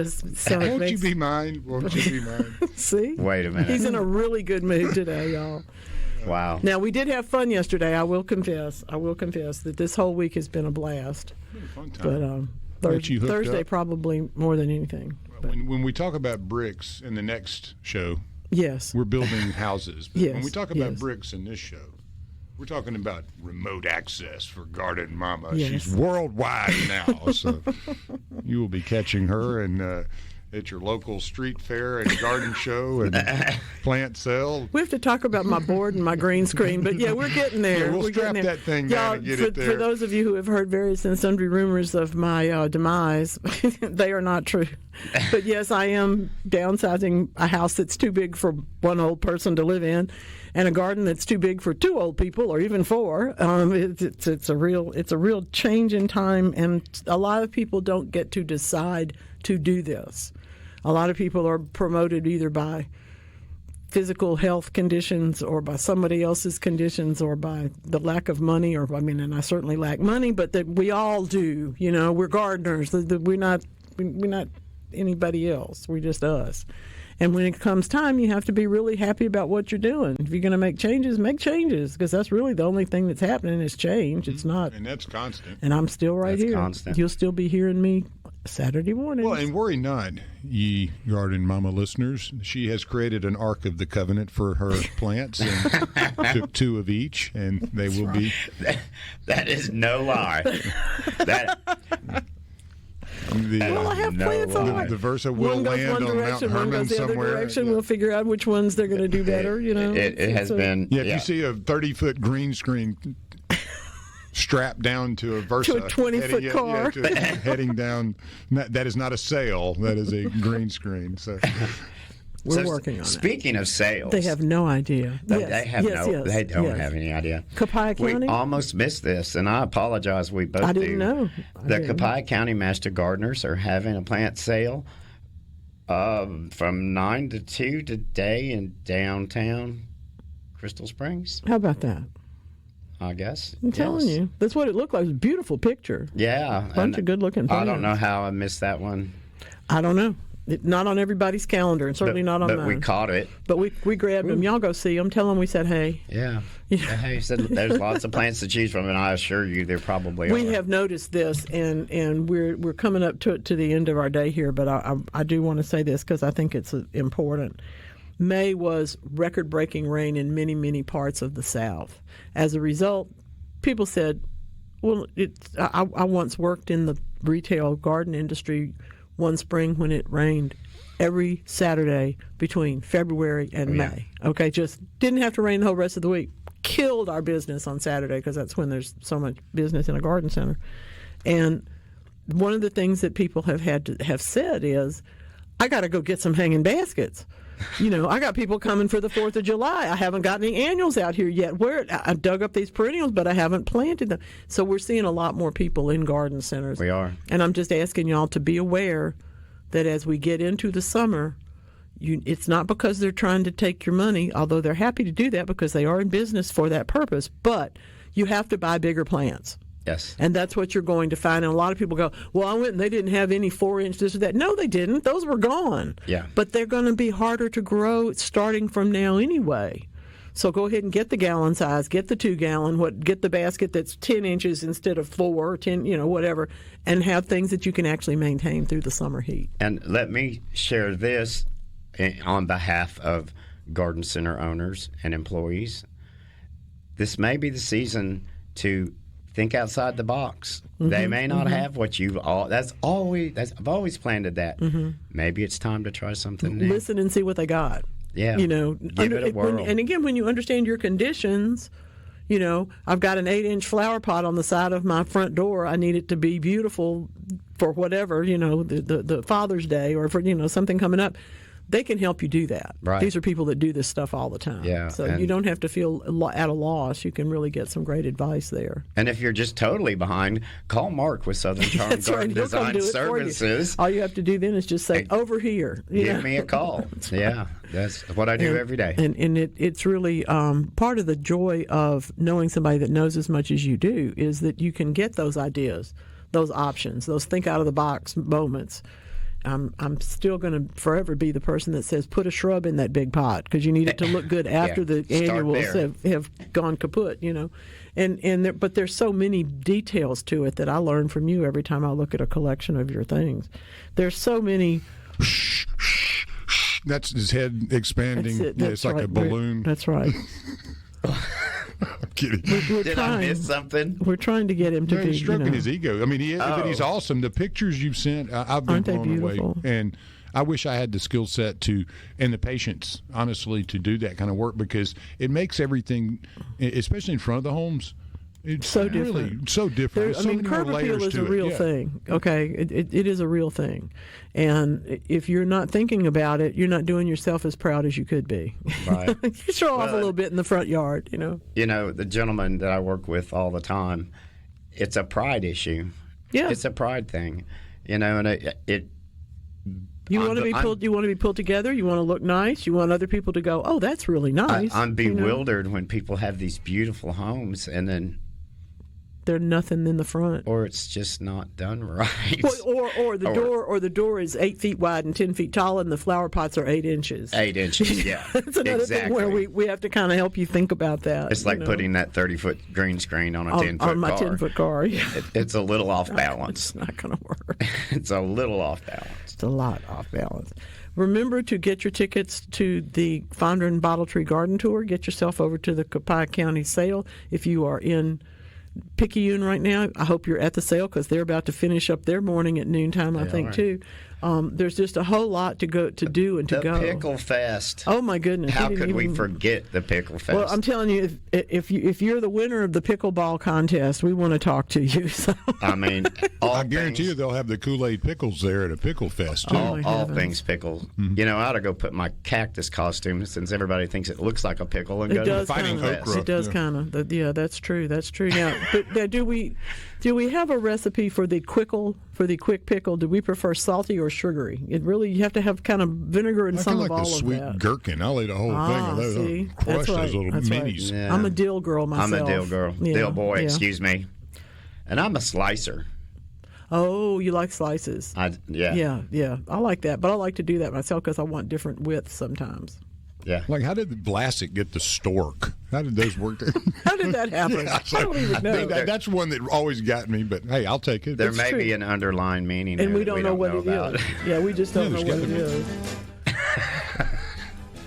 Won't you be mine? Won't you be mine? See? Wait a minute. He's in a really good mood today, y'all. Wow. Now, we did have fun yesterday. I will confess that this whole week has been a blast. It's been a fun time. But Thursday probably more than anything. When we talk about bricks in the next show, yes, we're building houses. But yes, when we talk about bricks in this show, we're talking about remote access for Garden Mama. Yes. She's worldwide now, so you will be catching her. And at your local street fair and garden show and plant sale. We have to talk about my board and my green screen, but yeah, we're getting there. Yeah, we'll strap that thing down and get it there. For those of you who have heard various and sundry rumors of my demise, they are not true. But yes, I am downsizing a house that's too big for one old person to live in, and a garden that's too big for two old people or even four. It's a real change in time, and a lot of people don't get to decide to do this. A lot of people are promoted either by physical health conditions or by somebody else's conditions or by the lack of money, and I certainly lack money, but that we all do. We're gardeners. We're not anybody else. We're just us. And when it comes time, you have to be really happy about what you're doing. If you're going to make changes, because that's really the only thing that's happening is change. It's not. And that's constant. And I'm still right here. Constant. You'll still be hearing me Saturday morning. Well, and worry not, ye Garden Mama listeners. She has created an Ark of the Covenant for her plants, and took 2 of each, and they will be. That is no lie. I have plants on the Versa will land on Mount Hermon somewhere. We'll figure out which ones they're going to do better. It has been. Yeah, if you see a 30-foot green screen strapped down to a Versa, to a 20-foot car, heading down, that is not a sail. That is a green screen. So. We're working on it. Speaking of sales, they have no idea. They don't have any idea. Copiah County? We almost missed this, and I apologize. We both I didn't know. The Copiah County Master Gardeners are having a plant sale from 9 to 2 today in downtown Crystal Springs. How about that? I guess. I'm telling you. That's what it looked like. It was a beautiful picture. Yeah. Bunch of good-looking plants. I don't know how I missed that one. I don't know. Not on everybody's calendar, and certainly not on mine. But we caught it. But we grabbed them. Y'all go see them. Tell them we said hey. Yeah. Hey, said there's lots of plants to choose from, and I assure you there probably are. We have noticed this, and we're coming up to the end of our day here, but I do want to say this because I think it's important. May was record-breaking rain in many, many parts of the South. As a result, people said, well, I once worked in the retail garden industry one spring when it rained every Saturday between February and May. Okay, just didn't have to rain the whole rest of the week. Killed our business on Saturday because that's when there's so much business in a garden center. And one of the things that people have said is, I got to go get some hanging baskets. I got people coming for the 4th of July. I haven't got any annuals out here yet. I dug up these perennials, but I haven't planted them. So we're seeing a lot more people in garden centers. We are. And I'm just asking y'all to be aware that as we get into the summer, it's not because they're trying to take your money, although they're happy to do that because they are in business for that purpose, but you have to buy bigger plants. Yes. And that's what you're going to find. And a lot of people go, well, I went and they didn't have any 4-inch this or that. No, they didn't. Those were gone. Yeah. But they're going to be harder to grow starting from now anyway. So go ahead and get the gallon size, get the 2-gallon, get the basket that's 10 inches instead of 4 or 10, whatever, and have things that you can actually maintain through the summer heat. And let me share this on behalf of garden center owners and employees. This may be the season to think outside the box. Mm-hmm, they may not have what I've always planted that. Mm-hmm. Maybe it's time to try something new. Listen and see what they got. Yeah. Give it a whirl. And again, when you understand your conditions, I've got an 8-inch flower pot on the side of my front door. I need it to be beautiful for whatever, the Father's Day or for, something coming up. They can help you do that. Right. These are people that do this stuff all the time. Yeah, so you don't have to feel at a loss. You can really get some great advice there. And if you're just totally behind, call Mark with Southern Charm Garden Design Services. All you have to do then is just say, over here. Give me a call. Yeah, that's what I do every day. And it's really part of the joy of knowing somebody that knows as much as you do is that you can get those ideas, those options, those think-out-of-the-box moments. I'm still going to forever be the person that says put a shrub in that big pot because you need it to look good after the annuals have gone kaput, but there's so many details to it that I learn from you every time I look at a collection of your things. There's so many. That's his head expanding. It's like a balloon. That's right. I'm kidding. Did I miss something? We're trying to get him to be stroking his ego. I mean, but he's awesome. The pictures you've sent, I've been blown away. And I wish I had the skill set and the patience, honestly, to do that kind of work, because it makes everything, especially in front of the homes, it's so different. Really so different. Curb appeal is a real thing. Okay, it is a real thing, and if you're not thinking about it, you're not doing yourself as proud as you could be. Right. You show off a little bit in the front yard, The gentleman that I work with all the time, it's a pride issue. Yeah, it's a pride thing, and it. You want to be pulled. You want to be pulled together. You want to look nice. You want other people to go, "Oh, that's really nice." I'm bewildered when people have these beautiful homes and then they're nothing in the front, or it's just not done right. Well, or the door is 8 feet wide and 10 feet tall, and the flower pots are 8 inches. 8 inches, yeah. That's another thing where we have to kind of help you think about that. It's like putting that 30-foot green screen on a 10-foot car. On my 10-foot car, yeah. It's a little off balance. It's not going to work. It's a little off balance. It's a lot off balance. Remember to get your tickets to the Fonder and Bottle Tree Garden Tour. Get yourself over to the Copiah County sale. If you are in Picayune right now, I hope you're at the sale, because they're about to finish up their morning at noontime, I think, too. There's just a whole lot to go do. The Pickle Fest. Oh my goodness! How could we forget the Pickle Fest? Well, I'm telling you, if you're the winner of the pickleball contest, we want to talk to you. So. I mean, I guarantee you they'll have the Kool-Aid pickles there at a Pickle Fest too. All things pickles. Mm-hmm. I ought to go put my cactus costume, since everybody thinks it looks like a pickle, and go to the Fighting Fest. It does kind of. Yeah, that's true. That's true. Now, but do we have a recipe for the quick pickle? Do we prefer salty or sugary? You have to have kind of vinegar and some of all of that. I like the sweet gherkin. I'll eat a whole thing of those. See? Crush those little minis. Right. Yeah. I'm a dill girl myself. I'm a dill girl. Yeah. Dill boy, excuse me. And I'm a slicer. Oh, you like slices? Yeah. Yeah. I like that, but I like to do that myself because I want different widths sometimes. Yeah. Like, how did Vlasic get the stork? How did those work? How did that happen? I don't even know. That's one that always got me, but hey, I'll take it. There may be an underlying meaning, and we don't know what it is. Yeah, we just don't know what it is.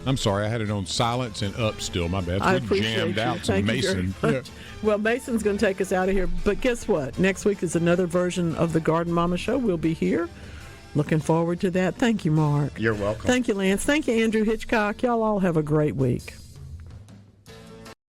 I'm sorry, I had it on silence and up still. My bad. I appreciate jammed out some Mason. Yeah. Well, Mason's going to take us out of here, but guess what? Next week is another version of the Garden Mama Show. We'll be here. Looking forward to that. Thank you, Mark. You're welcome. Thank you, Lance. Thank you, Andrew Hitchcock. Y'all all have a great week.